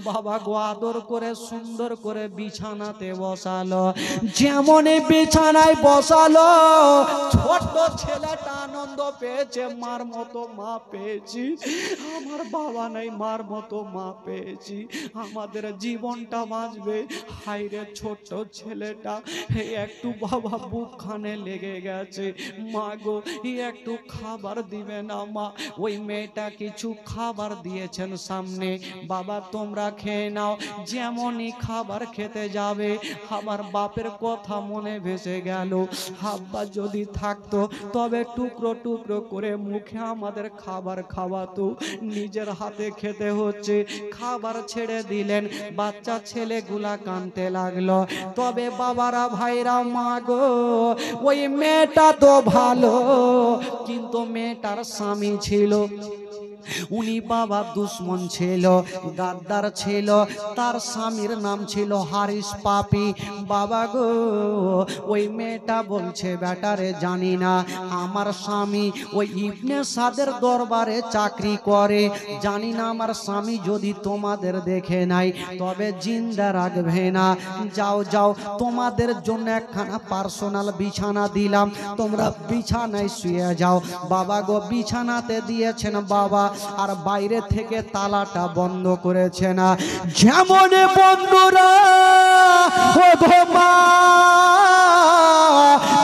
বাবা গো আদর করে সুন্দর করে বিছানাতে বসালো। যেমন বিছানায় বসালো, ছোট্ট ছেলেটা আনন্দ পেয়েছে, মার মতো মা পেয়েছি, আমার বাবা নাই, মার মতো মা পেয়েছি, আমাদের জীবনটা বাঁচবে। হাইরে ছোট্ট ছেলেটা একটু বাবা বুকখানে লেগে গেছে, মা গো একটু খাবার দিবে না মা? ওই মেয়েটা কিছু খাবার দিয়েছেন সামনে, বাবা তোমরা খেয়ে নাও। যেমনই খাবার খেতে যাবে, আমার বাপের কথা মনে ভেসে গেল, আব্বা যদি থাকতো তবে টুকরো টুকরো করে মুখে আমাদের খাবার খাওয়াতো, নিজের হাতে খেতে হচ্ছে। খাবার ছেড়ে দিলেন, বাচ্চা ছেলেগুলা কাঁদতে লাগলো। তবে বাবারা ভাইরা, মা গো ওই মেয়েটা তো ভালো, কিন্তু মেয়েটার স্বামী ছিল, উনি বাবা দুশ্মন ছিল, গাদ্দার ছিল। তার স্বামীর নাম ছিল হারিস পাপি। বাবা গো ওই মেয়েটা বলছে, বেটারে জানি না আমার স্বামী ওই ইবনে সাদের দরবারে চাকরি করে, জানি না আমার স্বামী যদি তোমাদের দেখে নাই তবে জিন্দা রাখবে না। যাও যাও, তোমাদের জন্য একখানা পার্সোনাল বিছানা দিলাম, তোমরা বিছানায় শুয়ে যাও। বাবা গো বিছানাতে দিয়েছেন বাবা, আর বাইরে থেকে তালাটা বন্ধ করেছে না। যেমন বন্ধুরা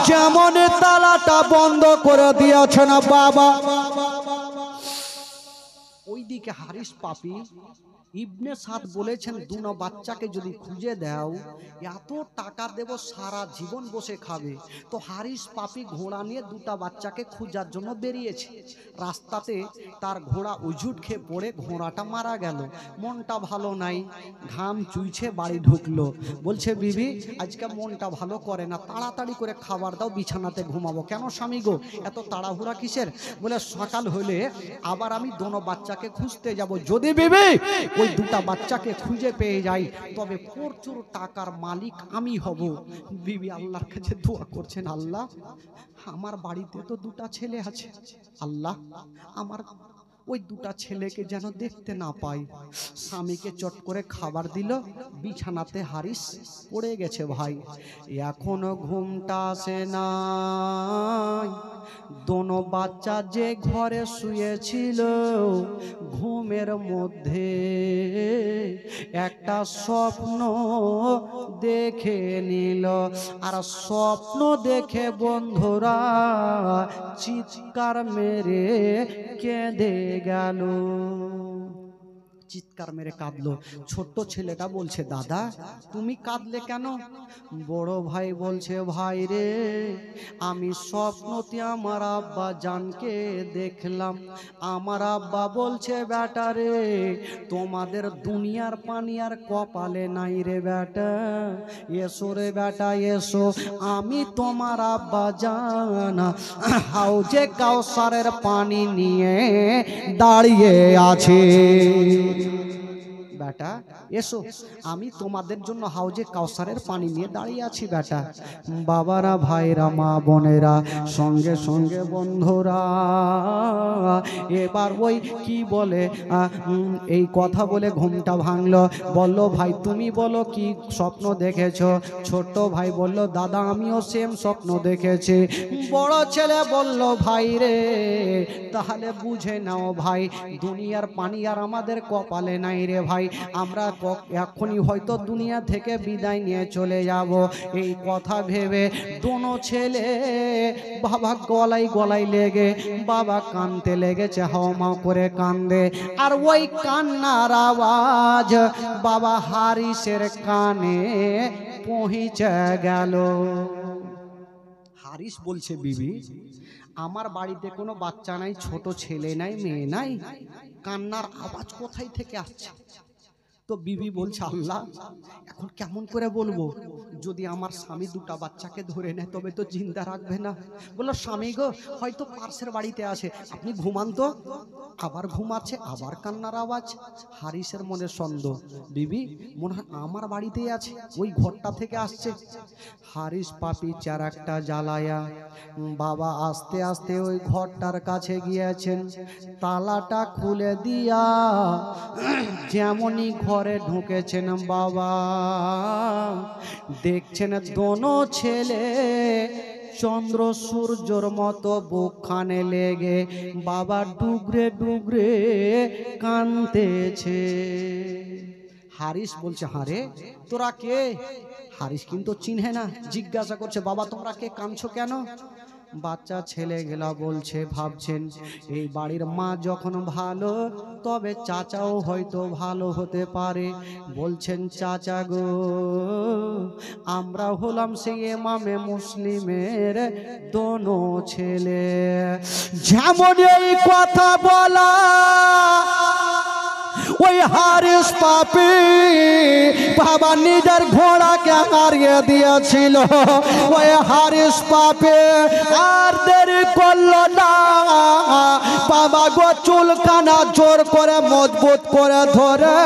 যেমন তালাটা বন্ধ করে দিয়েছেন বাবা, ওইদিকে হারিস পাপি ইবনে সাদ বলেছেন, দুনো বাচ্চাকে যদি খুঁজে দাও এত টাকা দেব, সারা জীবন বসে খাবে। তো হারিস পাপি ঘোড়া নিয়ে দুটা বাচ্চাকে খোঁজার জন্য বেরিয়েছে। রাস্তাতে তার ঘোড়া উজুট খেয়ে পড়ে ঘোড়াটা মারা গেল। মনটা ভালো নাই, ঘাম চুইছে, বাড়ি ঢুকলো। বলছে, বিবি আজকে মনটা ভালো করে না, তাড়াতাড়ি করে খাবার দাও, বিছানাতে ঘুমাবো। কেন স্বামী গো এত তাড়াহুড়া কিসের? বলে, সকাল হলে আবার আমি দোনো বাচ্চাকে খুঁজতে যাব, যদি বিবি ওই দুটা বাচ্চাকে খুঁজে পেয়ে যাই তবে প্রচুর টাকার মালিক আমি হব। বিবি আল্লাহর কাছে দোয়া করছেন, আল্লাহ আমার বাড়িতে তো দুটা ছেলে আছে, আল্লাহ আমার ওই দুটা ছেলেকে যেন দেখতে না পাই। স্বামীকে চট করে খাবার দিল, বিছানাতে হারিস পড়ে গেছে। ভাই এখনো ঘুমটা আসে না। দোনো বাচ্চা যে ঘরে শুয়েছিল, ঘুমের মধ্যে একটা স্বপ্ন দেখে নিল। আর স্বপ্ন দেখে বন্ধুরা চিৎকার মেরে কেঁদে গেল, চিৎকার মেরে কাঁদলো। ছোট্ট ছেলেটা বলছে, দাদা তুমি কাঁদলে কেন? বড় ভাই বলছে, ভাই রে আমি স্বপ্নতে আমার আব্বা জানকে দেখলাম। আমার আব্বা বলছে, বেটা রে তোমাদের দুনিয়ার পানি আর কপালে নাই রে বেটা, এসো রে বেটা এসো, আমি তোমার আব্বা জানা হাউজে কাউসারের পানি নিয়ে দাঁড়িয়ে আছে। বেটা এসো, আমি তোমাদের জন্য হাউজে কাউসারের পানি নিয়ে দাঁড়িয়ে আছি। বেটা বাবারা, ভাইরা, মা বোনেরা, সঙ্গে সঙ্গে বন্ধুরা এবার ওই কি বলে এই কথা বলে ঘুমটা ভাঙলো। বললো, ভাই তুমি বলো কি স্বপ্ন দেখেছ? ছোট্ট ভাই বলল, দাদা আমিও সেম স্বপ্ন দেখেছি। বড় ছেলে বলল, ভাই রে তাহলে বুঝে নাও ভাই, দুনিয়ার পানি আর আমাদের কপালে নাই রে ভাই, আমরা এখনই হয়তো দুনিয়া থেকে বিদায় নিয়ে চলে যাব। এই কথা ভেবে দোনো ছেলে বাবা গলায় গলায় লেগে বাবা কাঁদতে লেগেছে, হাওমাও করে কান্দে। আর ওই কান্নার আওয়াজ বাবা হারিসের কানে পৌঁছে গেল। হারিস বলছে, বিবি আমার বাড়িতে কোনো বাচ্চা নাই, ছোট ছেলে নাই, মেয়ে নাই, কান্নার আওয়াজ কোথায় থেকে আসছে? তো বিবি বলছে আল্লাহ এখন কেমন করে বলবো, যদি আমার স্বামী দুটা বাচ্চাকে ধরে নেয় তবে তো জিন্দা রাখবে না। বললো স্বামী গো হয়তো পার্শ্বের বাড়িতে আছে, আপনি ঘুমান তো। আবার ঘুমাচ্ছে, আবার কান্নার আওয়াজ। হারিসের মনে সন্দেহ, বিবি মনে হয় আমার বাড়িতেই আছে, ওই ঘরটা থেকে আসছে। হারিস পাপি চারাকটা জ্বালায়া বাবা আস্তে আস্তে ওই ঘরটার কাছে গিয়েছেন, তালাটা খুলে দিয়া যেমনই ঘরে ঢুকেছেন বাবা দেখছেন দোনো ছেলে চন্দ্র সূর্যর মতো বুকখানে লেগে বাবা ডুগরে ডুগরে কাঁদতেছে। হারিস বলছে হারে তোরা কে? হারিস কিন্তু চিনহে না, জিজ্ঞাসা করছে বাবা তোমরা কে, কাঁদছো কেন? বাচ্চা ছেলে গেলা বলছে ভাবছেন এই বাড়ির মা যখন ভালো তবে চাচাও হয়তো ভালো হতে পারে। বলছেন চাচা গো আমরা হলাম সেই ইমামে মুসলিমের দোনো ছেলে। যেমন এই কথা বলা ওই হারিস পাপি বাবা নিজের ঘোড়াকে হারিয়ে দিয়েছিল। ওই হারিস পাপি আর দেরি করলো না, বাবা গো চুলখানা জোর করে মজবুত করে ধরে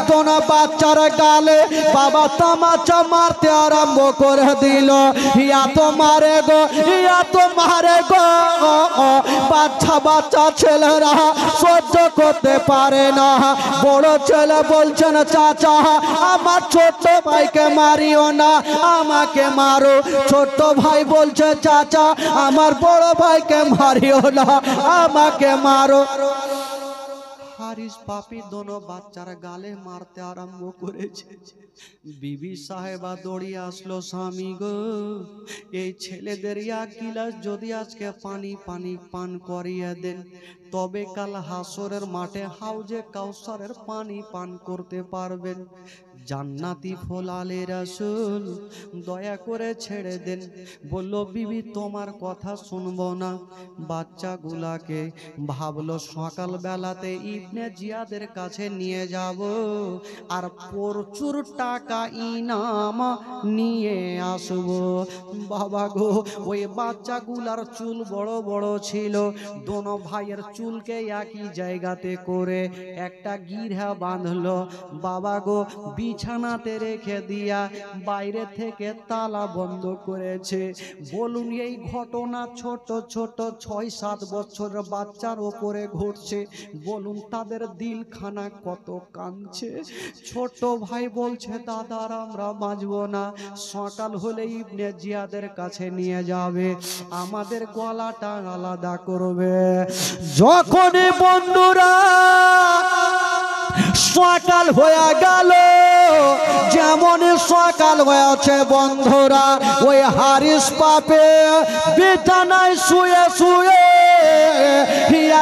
দোনো বাচ্চার গালে বাবা তামাচা মারতে আরম্ভ করে দিল। ইয়া তো মারে গো, ইয়া তো মারে গো। বাচ্চা বাচ্চা ছেলেরা সহ্য করতে পারে না। বড় ছেলে বলছেন চাচা আমার ছোট ভাইকে মারিও না, আমাকে মারো। ছোট ভাই বলছে চাচা আমার বড় ভাইকে মারিও না, আমাকে মারো। হারিস পাপি দোনো বাচ্চার গালে মারতে আরম্ভ করেছে। বিবি সাহেবা দৌড়িয়ে আসলো, স্বামী গো এই ছেলেদের এক গিলাস যদি আজকে পানি পান করিয়ে দেন তবে কাল হাসরের মাঠে হাউজে কাউসারের পানি পান করতে পারবেন। জান্নাতি ফলালে রাসূল দয়া করে ছেড়ে দেন। বলল বিবি তোমার কথা শুনবো না। বাচ্চাগুলাকে ভাবলো সকাল বেলাতে ইবনে জিয়াদের কাছে নিয়ে যাব আর প্রচুর টাকা ইনাম নিয়ে আসবো। বাবা গো ওই বাচ্চাগুলার চুল বড় বড় ছিল, দোনো ভাইয়ের চুলকে একই জায়গাতে করে একটা গিরহা বাঁধলো। বাবা গো বিছানাতে রেখে দিয়া বাইরে থেকে তালা বন্ধ করেছে। বলুন এই ঘটনা ছোট ছোট ৬-৭ বছরের বাচ্চার ওপরে ঘটছে, বলুন তাদের দিলখানা কত কাঁদছে। ছোট ভাই বলছে দাদার আমরা বাঁচবো না, সকাল হলে ইবনে জিয়াদের কাছে নিয়ে যাবে, আমাদের গলাটা আলাদা করবে। যখনই বন্ধুরা সকাল হয়ে গেল, যেমন সকাল হয়েছে বন্ধুরা ওই হারিস পাপে বিছানায় শুয়ে শুয়ে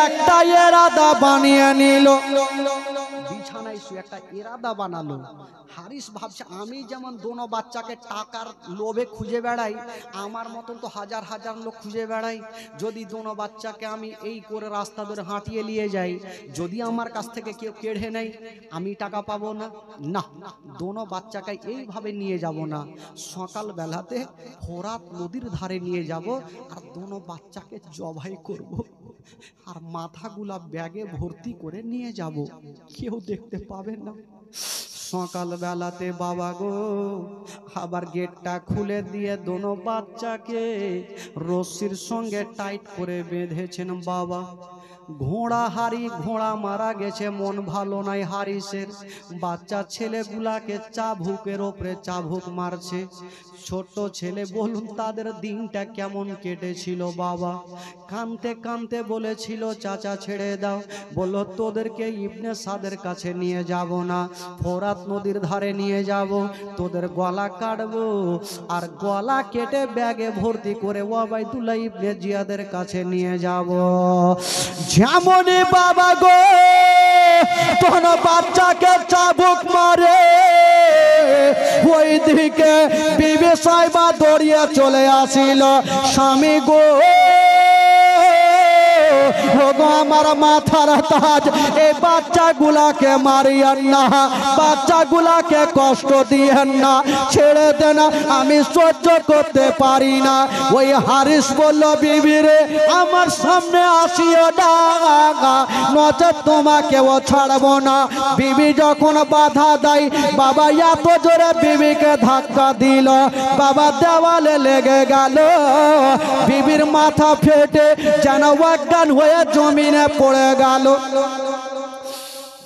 একটা এরাদা বানিয়ে নিল। বিছানায় শুয়ে একটা এরাদা বানালো। হারিস ভাবছে আমি যেমন দোনো বাচ্চাকে টাকার লোভে খুঁজে বেড়াই, আমার মতন তো হাজার হাজার লোক খুঁজে বেড়াই। যদি দোনো বাচ্চাকে আমি এই করে রাস্তা ধরে হাঁটিয়ে নিয়ে যাই, যদি আমার কাছ থেকে কেউ কেড়ে নেয় আমি টাকা পাবো না। না, দোনো বাচ্চাকে এইভাবে নিয়ে যাব না, সকাল বেলাতে ফোরাত নদীর ধারে নিয়ে যাব আর দোনো বাচ্চাকে জবাই করব আর মাথাগুলা ব্যাগে ভর্তি করে নিয়ে যাব, কেউ দেখতে পাবে না। সকাল বেলাতে বাবা গো আবার গেটটা খুলে দিয়ে দোনো বাচ্চাকে রশির সঙ্গে টাইট করে বেঁধেছেন বাবা। ঘোড়া মারা গেছে, মন ভালো নাই হারিসের। বাচ্চা ছেলেগুলাকে চাবুকের ওপরে চাবুক মারছে। ছোট ছেলে বলুন তাদের দিনটা কেমন কেটেছিল বাবা। কানতে কানতে বলেছিল চাচা ছেড়ে দাও। বলল তোদেরকে ইবনে সাদের কাছে নিয়ে যাব না, ফোরাত নদীর ধারে নিয়ে যাব, তোদের গলা কাটবো আর গলা কেটে ব্যাগে ভর্তি করে ওবাইদুল্লাহ ইবনে জিয়াদের কাছে নিয়ে যাব। যেমনই বাবা গো তোর বাচ্চাকে চাবুক মারে, ওই দিকে বিবি সাহেবা দৌড়িয়ে চলে আসিল। স্বামী গো ওগো আমার মাথার তাজ, এই বাচ্চাগুলাকে মারিয়েন না, বাচ্চাগুলাকে কষ্ট দিয়েন না, ছেড়ে দেন, আমি সহ্য করতে পারি না। ওই হারিস বলল, বিবি রে আমার সামনে আসিও না, নচেত তোমাকেও ছাড়বো না। বিবি যখন বাধা দেয়, বাবা এত জোরে বিবিকে ধাক্কা দিল, বাবা দেওয়ালে লেগে গেল, বিবির মাথা ফেটে যেন অজ্ঞান হয়ে জমিনে পড়ে গেল।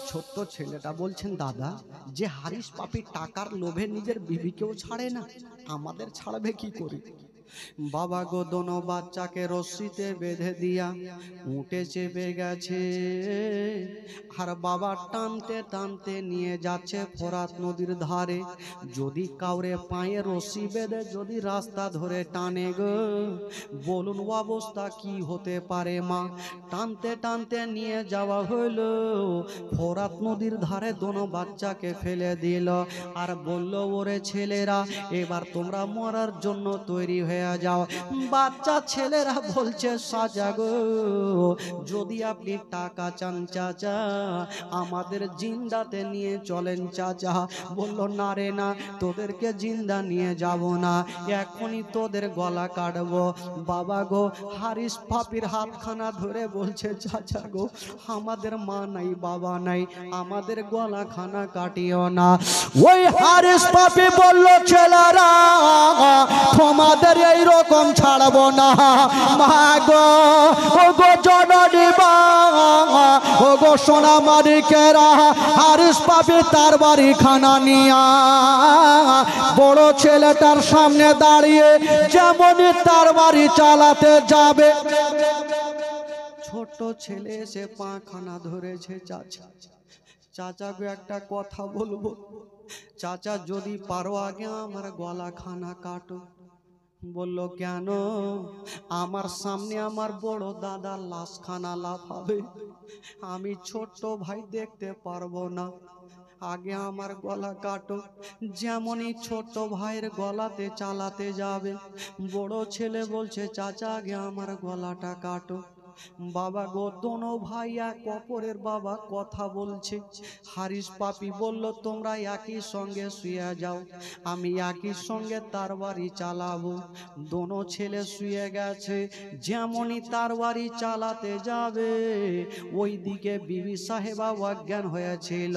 ছোট্ট ছেলেটা বলছেন, দাদা যে হারিস পাপি টাকার লোভে নিজের বিবিকেও ছাড়ে না, আমাদের ছাড়বে কি করে? বাবা গো দোনো বাচ্চাকে রশ্মিতে বেঁধে দিয়া উঠে চেপে গেছে, আর বাবা টানতে টানতে নিয়ে যাচ্ছে ফোরাত নদীর ধারে। যদি কাউরে পায়ে রশ্মি বেঁধে যদি রাস্তা ধরে টানে গো, বলুন অবস্থা কি হতে পারে মা? টানতে টানতে নিয়ে যাওয়া হলো ফোরাত নদীর ধারে, দোনো বাচ্চাকে ফেলে দিল আর বলল, ওরে ছেলেরা এবার তোমরা মরার জন্য তৈরি হয়ে যাও। বাচ্চা ছেলেরা বলছে, সাজা গো যদি আপনি টাকা চান চাচা, আমাদের জিন্দাতে নিয়ে চলেন চাচা। বলল, না রে না, তোদেরকে জিন্দা নিয়ে যাব না, এখনই তোদের গলা কাটবো। বাবা গো হারিস পাপির হাতখানা ধরে বলছে, চাচা গো আমাদের মা নাই বাবা নাই, আমাদের গলা খানা কাটিও না। ওই হারিস পাপি বলল, ছেলেরা তোমাদের এইরকম ছাড়বো না, মা গো ও গো জননী মা, ও গো সোনা মালিকেরা, হারিস পাপি তার বাড়ি খানা নিয়া বড় ছেলেটার সামনে দাঁড়িয়ে যেমনই তার বাড়ি চালাতে যাবে, ছোট ছেলে এসে পাখানা ধরেছে, চাচা চাচা গো একটা কথা বলবো, চাচা যদি পারো আগে আমার গলা খানা কাটো। বলল, কেন? আমার সামনে আমার বড় দাদার লাশখানা লাফাবে, আমি ছোট্ট ভাই দেখতে পারবো না, আগে আমার গলা কাটো। যেমনই ছোট ভাইয়ের গলাতে চালাতে যাবে, বড় ছেলে বলছে, চাচা আগে আমার গলাটা কাটো। বাবা গো দোনো ভাই এক অপরের বাবা কথা বলছে। হারিস পাপি বলল, তোমরা একই সঙ্গে শুয়ে যাও, আমি একই সঙ্গে তার বাড়ি চালাবো। দোনো ছেলে শুয়ে গেছে, যেমনই তার বাড়ি চালাতে যাবে, ওইদিকে বিবি সাহেবা অজ্ঞান হয়েছিল,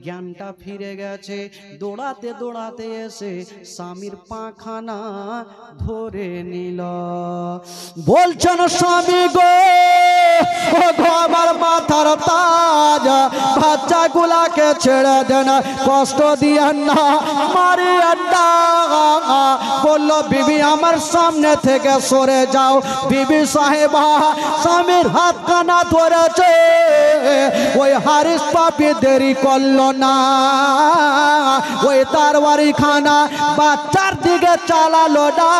জ্ঞানটা ফিরে গেছে, দৌড়াতে দৌড়াতে এসে স্বামীর পাখানা ধরে নিল। বলছেন, স্বামী গো আমার মাথার তাজ, বাচ্চাগুলাকে ছেড়ে দেন, কষ্ট দিয়েন না, মারিয়েন না। বলল, বিবি আমার সামনে থেকে সরে যাও। বিবি সাহেবা স্বামীর হাতখানা ধরেছে, ওই হারিস পাপি দেরি করলো না, ওই তার বাড়ি খানা বাচ্চার দিকে চালালো না,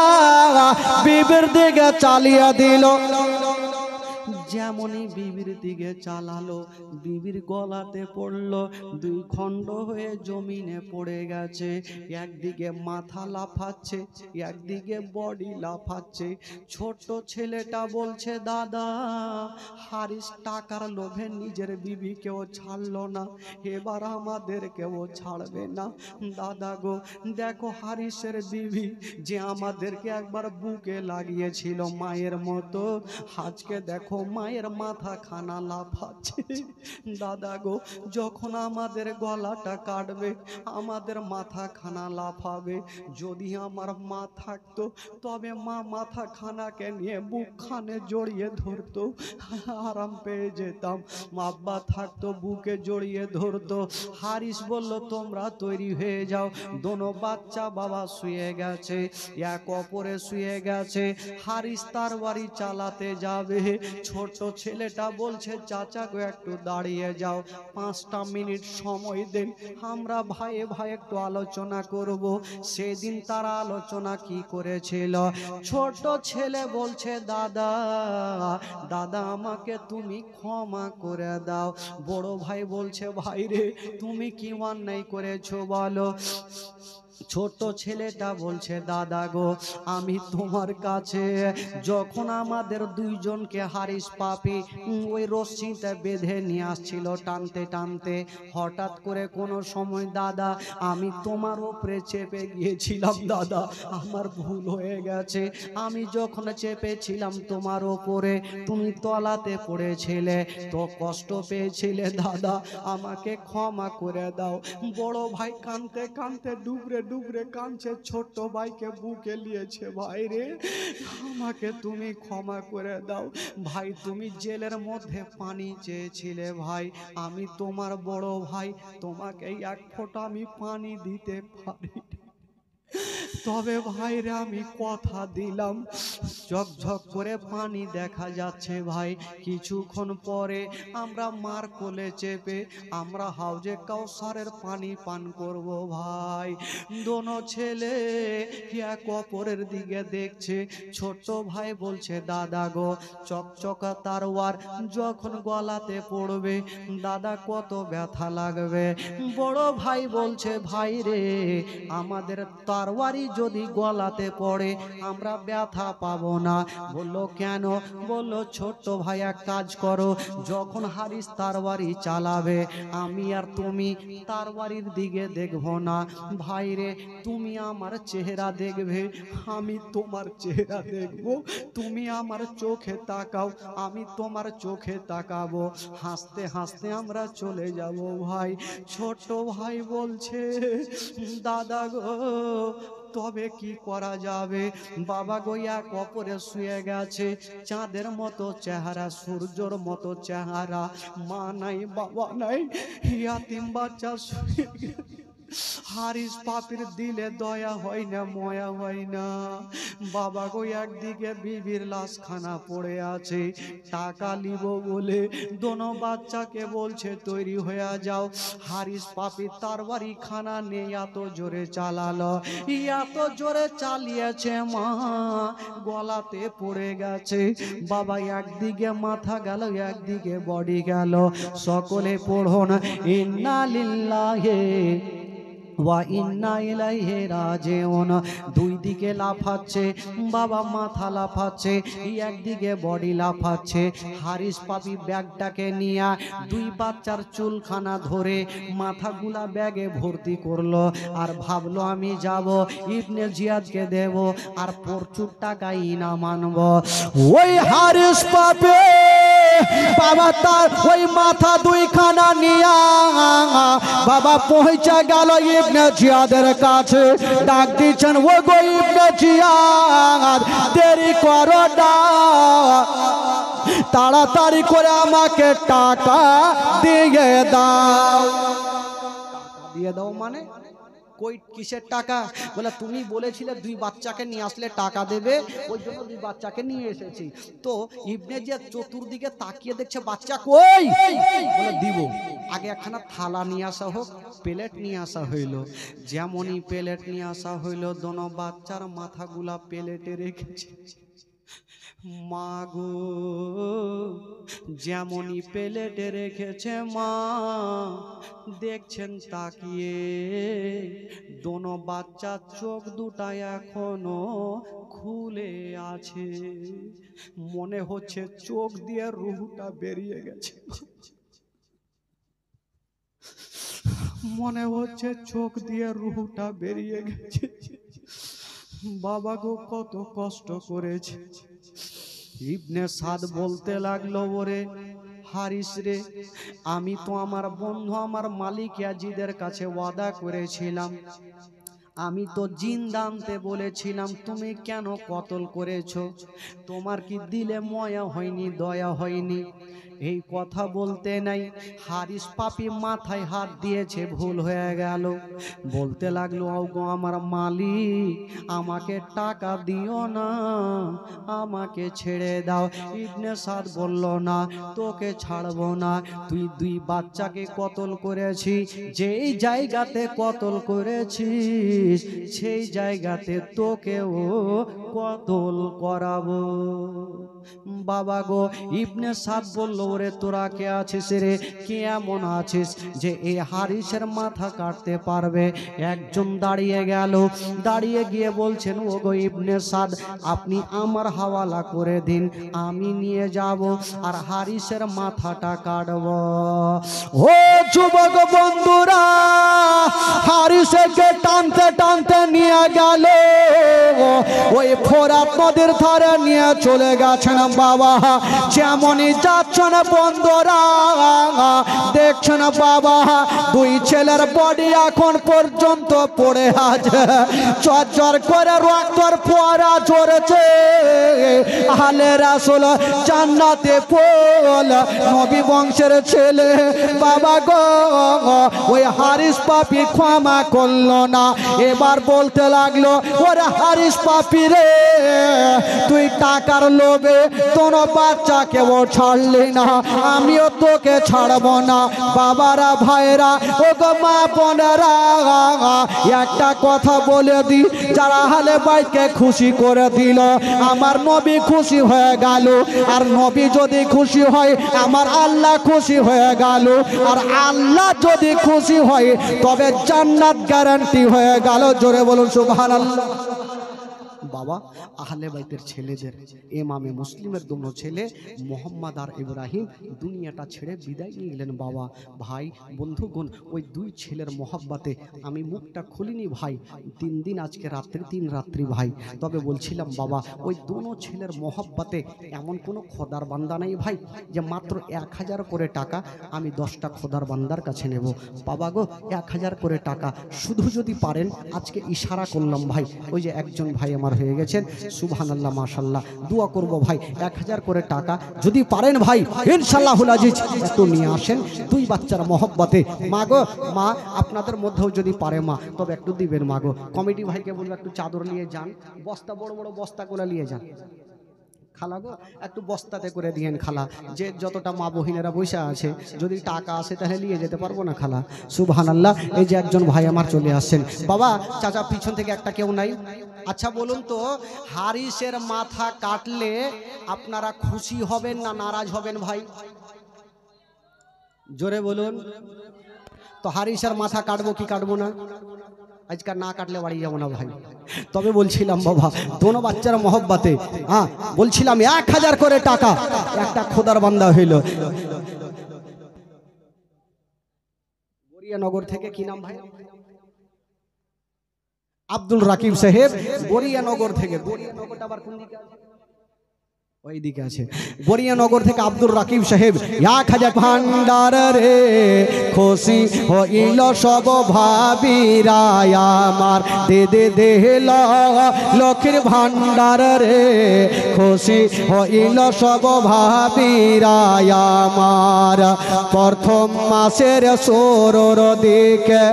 বিবির দিকে চালিয়ে দিল। যেমনই বিবির দিকে চালালো, বিবির গলাতে পড়লো, দুই খণ্ড হয়ে জমিনে পড়ে গেছে, একদিকে মাথা লাফাচ্ছে, একদিকে বডি লাফাচ্ছে। ছোট ছেলেটা বলছে, দাদা হারিস টাকার লোভে নিজের বিবিকেও ছাড়লো না, এবার আমাদেরকেও ছাড়বে না। দাদা গো দেখো হারিসের বিবি যে আমাদেরকে একবার বুকে লাগিয়েছিল মায়ের মতো, আজকে দেখো মায়ের মাথা খানা লাফাচ্ছে। দাদা গো যখন আমাদের গলাটা কাটবে, আমাদের মাথা খানা লাফাবে, যদি আমার মা থাকতো তবে মা মাথা খানাকে নিয়ে বুকখানে জড়িয়ে ধরতো, আরাম পেয়ে যেতাম। আব্বা থাকতো বুকে জড়িয়ে ধরতো। হারিস বলল, তোমরা তৈরি হয়ে যাও। দোনো বাচ্চা বাবা শুয়ে গেছে, এক অপরে শুয়ে গেছে। হারিস তার বাড়ি চালাতে যাবে। ছোট ছেলেটা বলছে, চাচা গো একটু দাঁড়িয়ে যাও, 5টা মিনিট সময় দেন, আমরা ভাইয়ে ভাই একটু আলোচনা করব। সেদিন তারা আলোচনা কি করেছিল। ছোট ছেলে বলছে, দাদা দাদা আমাকে তুমি ক্ষমা করে দাও। বড় ভাই বলছে, ভাই রে তুমি কি অন্যায় করেছো বলো। ছোট ছেলেটা বলছে দাদা গো আমি তোমার কাছে যখন আমাদের দুইজনকে হারিস পাপি ওই রশ্মিতে বেঁধে নিয়ে আসছিল টানতে টানতে, হঠাৎ করে কোনো সময় দাদা আমি তোমার উপরে চেপে গিয়েছিলাম দাদা, আমার ভুল হয়ে গেছে। আমি যখন চেপেছিলাম তোমার ওপরে তুমি তলাতে পড়েছিলে, তো কষ্ট পেয়েছিলে দাদা, আমাকে ক্ষমা করে দাও। বড় ভাই কাঁদতে কাঁদতে ডুবরে ডুবরে কাঁদছে, ছোট্ট ভাইকে বুকে নিয়েছে। ভাই রে আমাকে তুমি ক্ষমা করে দাও। ভাই তুমি জেলের মধ্যে পানি চেয়েছিলে ভাই, আমি তোমার বড় ভাই, তোমাকে এক ফোঁটা আমি পানি দিতে পারি, তবে ভাইরে আমি কথা দিলাম ঝকঝক করে পানি দেখা যাচ্ছে ভাই। কিছুক্ষণ পরে আমরা মার কোলে চেপে আমরা হাউজে কাউসারের পানি পান করব ভাই। দোনো ছেলে এক অপরের দিকে দেখছে। ছোট ভাই বলছে দাদা গো চকচকা তারওয়ার যখন গলাতে পড়বে দাদা কত ব্যথা লাগবে। বড় ভাই বলছে ভাই রে আমাদের তরবারি যদি গলাতে পড়ে আমরা ব্যথা পাবো না। বললো কেন? বললো ছোট্ট ভাই এক কাজ করো, যখন হারিস তরবারি চালাবে আমি আর তুমি তরবারির দিকে দেখবো না। ভাই রে তুমি আমার চেহারা দেখবে, আমি তোমার চেহারা দেখবো, তুমি আমার চোখে তাকাও, আমি তোমার চোখে তাকাবো, হাসতে হাসতে আমরা চলে যাব ভাই। ছোট ভাই বলছে দাদা গো তবে কি করা যাবে? বাবা গো এক অপরে শুয়ে গেছে, চাঁদের মতো চেহারা, সূর্যর মতো চেহারা, মা নাই বাবা নাই, ইয়াতিম বাচ্চা শুয়ে গেছে। হারিস পাপির দিলে দয়া হয় না, ময়া হয় না। বাবা গো একদিকে বিবির লাশ খানা পড়ে আছে, টাকা নিব বলে দোনো বাচ্চাকে বলছে তৈরি হয়ে যাও। হারিস পাপি তরবারি খানা নেই এত জোরে চালালো, এত জোরে চালিয়েছে মা গলাতে পড়ে গেছে। বাবা একদিকে মাথা গেল, একদিকে বডি গেল। সকলে পড়ুন ইন্না লিল্লাহি ওয়া ইন্না ইলাইহি রাজিউন। দুই দিকে লাফাচ্ছে বাবা, মাথা লাফাচ্ছে, একদিকে বডি লাফাচ্ছে। হারিস পাপি ব্যাগটাকে নিয়ে দুই বাচ্চার চুলখানা ধরে মাথাগুলা ব্যাগে ভর্তি করলো আর ভাবলো আমি যাব ইবনে জিয়াদকে দেব আর প্রচুর টাকা ইনাম আনবো। ওই হারিস পাপি বাবা তার ওই মাথা দুইখানা নিয়া বাবা পৌঁছে গেল ইবনে জিয়াদের কাছে। ডাক দিচ্ছেন ও গো ইবনে জিয়াদ, দেরি করো না, তাড়াতাড়ি করে আমাকে টাকা দিয়ে দাও। দিয়ে দাও মানে কই কিসের টাকা? বলে তুমি বলেছিলে দুই বাচ্চাকে নিয়ে আসলে টাকা দেবে, ওই জন্য দুই বাচ্চাকে নিয়ে এসেছি। তো ইবনে জিয়াদ চতুর্দিকে তাকিয়ে দেখছে বাচ্চা কই, বলে দিব। আগে একখানা থালা নিয়ে আসা হোক, প্লেট নিয়ে আসা হইল। যেমনই প্লেট নিয়ে আসা হইল দোনো বাচ্চার মাথাগুলা প্লেটে রেখেছে। মা গো যেমনই প্লেটে রেখেছে মা দেখছেন তাকিয়ে, দোনো বাচ্চার চোখ দুটা এখনো খুলে আছে। মনে হচ্ছে চোখ দিয়ে রুহটা বেরিয়ে গেছে, মনে হচ্ছে চোখ দিয়ে রুহটা বেরিয়ে গেছে। বাবা গো কত কষ্ট করেছে। ইবনে সাদ বলতে লাগলো ওরে হারিস রে, আমি তো আমার বন্ধু আমার মালিক ইয়াজিদের কাছে ওয়াদা করেছিলাম, আমি তো জিন্দা আনতে বলেছিলাম, তুমি কেন কতল করেছো? তোমার কি দিলে ময়া হয়নি, দয়া হয়নি? এই কথা বলতে নাই হারিস পাপি মাথায় হাত দিয়েছে, ভুল হয়ে গেল। বলতে লাগলো ওগো আমার মালিক, আমাকে টাকা দিও না, আমাকে ছেড়ে দাও। ইবনে সাদ বলল না তোকে ছাড়বো না, তুই দুই বাচ্চাকে কতল করেছি, যেই জায়গাতে কতল করেছিস সেই জায়গাতে তোকেও কতল করাবো। বাবা গো ইবনে সাদ বলল ওরে তোরা কে আছিস রে, কে এমন আছিস যে এই হারিসের মাথা কাটতে পারবে? একজন দাঁড়িয়ে গেল, দাঁড়িয়ে গিয়ে বলছেন, ও গো ইবনে সাদ, আপনি আমার হাওয়ালা করে দিন, আমি নিয়ে যাব আর হারিসের মাথাটা কাটব। ও যুবক বন্ধুরা, হারিসকে টানতে টানতে নিয়ে গেল, ওই ফোরাত নদীর ধারে নিয়ে চলে গেছেন বাবা। যেমনই যাচ্ছেন বন্ধুরা, দেখছেন বাবা দুই ছেলের বডি এখন পর্যন্ত পড়ে আছে, চরচর করে রক্তর ফোয়ারা ঝরেছে। আহলে রাসূল জান্নাতে পোল, নবী বংশের ছেলে বাবা গো, ওই হারিস পাপী ক্ষমা করলো না। এবার বলতে লাগলো, ওরে হারিস পাপী রে, তুই টাকার লোভে তোর বাচ্চাকে ও ছাড়লি না, আমিও তোকে ছাড়বো না। বাবারা, ভাইরা, ও গো মা বোনেরা, একটা কথা বলে দি, যারা আহলে বাইতকে খুশি করে দিল, আমার নবী খুশি হয়ে গেল। আর নবী যদি খুশি হয়, আমার আল্লাহ খুশি হয়ে গেল। আর আল্লাহ যদি খুশি হয়, তবে জান্নাত গ্যারান্টি হয়ে গেল। জোরে বলুন সুবহানাল্লাহ। বাবা, আহলে বাইতের ছেলেদের ইমামে মুসলিমের দুটো ছেলে মোহাম্মদ আর ইব্রাহিম দুনিয়াটা ছেড়ে বিদায় নিয়ে গেলেন। বাবা, ভাই, বন্ধুগণ, ওই দুই ছেলের মোহাব্বতে আমি মুখটা খুলিনি ভাই, 3 দিন আজকে রাত্রি 3 রাত্রি ভাই। তবে বলছিলাম বাবা, ওই দুটো ছেলের মোহাব্বতে এমন কোনো খোদার বান্দা নেই ভাই যে মাত্র 1000 করে টাকা আমি 10টা খোদার বান্দার কাছে নেব। বাবা গো, 1000 করে টাকা শুধু যদি পারেন, আজকে ইশারা করলাম ভাই, ওই যে একজন ভাই আমার হয়ে গেছেন, সুবহানাল্লাহ, মাশাআল্লাহ, দোয়া করব ভাই, 1000 করে টাকা যদি পারেন ভাই, ইনশাআল্লাহুল আজিজ একটু নিয়ে আসেন দুই বাচ্চার মহব্বতে। মা গো, মা আপনাদের মধ্যেও যদি পারে মা, তবে একটু দিবেন মা গো। কমিটি ভাইকে বলবো একটু চাদর নিয়ে যান, বস্তা, বড় বড় বস্তা করে নিয়ে যান। খালা গো, একটু বস্তাতে করে দিয়েন খালা, যে যতটা মা বহিনেরা বসে আছে, যদি টাকা আসে তাহলে নিয়ে যেতে পারবো না খালা। সুবহানাল্লাহ। এই যে একজন ভাই আমার চলে আসছেন। বাবা, চাচা পিছন থেকে একটা কেউ নাই? আচ্ছা বলুন তো, হারিসের মাথা কাটলে আপনারা খুশি হবেন না নারাজ হবেন ভাই? জোরে বলুন। তো হারিসের মাথা কাটবো কি কাটবো না? আজকাল না কাটলে বাড়ি যাবো না ভাই। তবে বলছিলাম বাবা, দোনো বাচ্চার মহব্বতে, হ্যাঁ বলছিলাম 1000 করে টাকা একটা খোদার বান্দা হইল গড়িয়ানগর থেকে। কি নাম ভাই? আব্দুল রাকিব সাহেব, গড়িয়ানগর থেকে। গড়িয়ানগরটা আবার কোন দিকে? ওইদিকে আছে। গড়িয়ানগর থেকে আব্দুল রাকিব সাহেব 1000 ভান্ডার রে, খুশি হইল সব ভাবিরা আমার, দে দে দে লক্ষের ভান্ডার রে, খুশি হইল সব ভাবিরা আমার। প্রথম মাসের 16 দিকে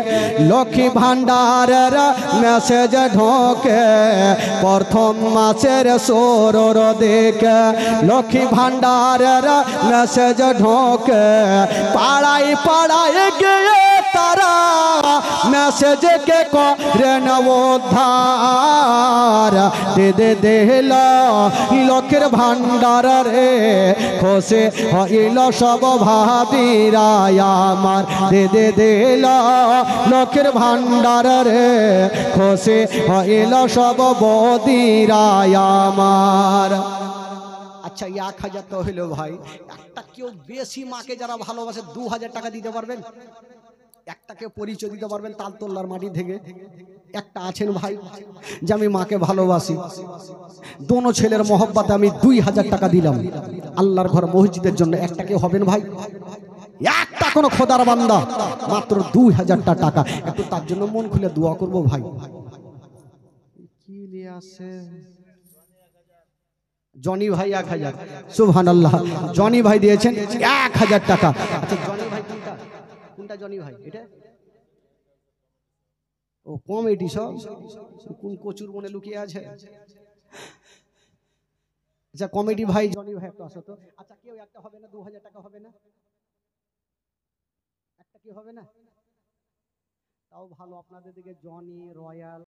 লক্ষ্মী ভান্ডারের মেসেজ ঢোকে, প্রথম মাসের 16 দিকে লক্ষ্মী ভান্ডারের মেসেজ ঢোকে, পাড়ায় পাড়ায় গিয়ে তারা মেসেজকে করেন উদ্ধার, দে দে দে লক্ষ্মীর ভান্ডার রে, খুশি হইল সব ভাবিরা আমার, দে দে দে লক্ষ্মীর ভান্ডার রে, খুশি হইল সব বদিরা আমার। আচ্ছা, 1000 তো হইলো ভাই, একটা কেউ বেশি মাকে যারা ভালোবাসে 2000 টাকা দিতে পারবেন? একটা কেউ পরিচয় দিতে পারবেন তালতলার মাটি থেকে? একটা আছেন ভাই যে আমি মাকে ভালোবাসি, দোনো ছেলের মহব্বতে আমি 2000 টাকা দিলাম আল্লাহর ঘর মসজিদের জন্য? একটা কেউ হবেন ভাই? একটা কোন খোদার বান্দা মাত্র 2000 টাকা, একটু তার জন্য মন খুলে দোয়া করবো ভাই। কি নিয়ে আসে জনি ভাই? 1000। সুবহানাল্লাহ। জনি ভাই দিয়েছেন 1000 টাকা। আচ্ছা, জনি ভাই কোনটা? কোনটা জনি ভাই? এটা ও কমেডি সব কোন কচুর মনে লুকিয়ে আছে। আচ্ছা, কমেডি ভাই, জনি ভাই একটু আসো তো। আচ্ছা, কেউ একটা হবে না? 2000 টাকা হবে না? একটা কি হবে না? তাও ভালো, আপনাদের দিকে জনি, রয়্যাল